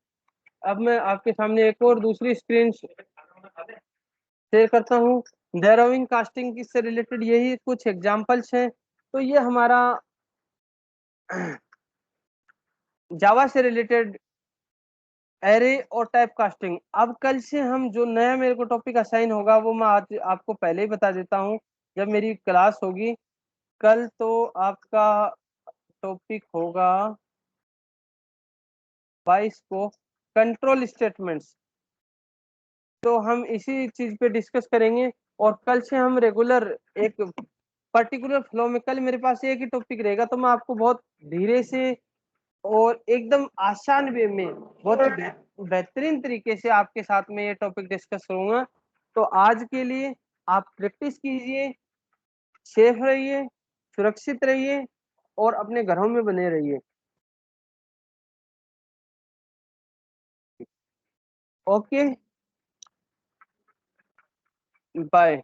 अब मैं आपके सामने एक और दूसरी स्क्रीन शेयर करता हूँ। नैरोइंग कास्टिंग से रिलेटेड यही कुछ एग्जांपल्स हैं। तो ये हमारा जावा से रिलेटेड एरे और टाइप कास्टिंग। अब कल से हम जो नया मेरे को टॉपिक असाइन होगा वो मैं आज आपको पहले ही बता देता हूँ जब मेरी क्लास होगी कल। तो आपका टॉपिक होगा 22 को कंट्रोल स्टेटमेंट्स। तो हम इसी चीज पे डिस्कस करेंगे और कल से हम रेगुलर एक पर्टिकुलर फ्लो में, कल मेरे पास एक ही टॉपिक रहेगा तो मैं आपको बहुत धीरे से और एकदम आसान वे में बहुत बेहतरीन तरीके से आपके साथ में ये टॉपिक डिस्कस करूंगा। तो आज के लिए आप प्रैक्टिस कीजिए, सेफ रहिए, सुरक्षित रहिए और अपने घरों में बने रहिए। Okay, bye.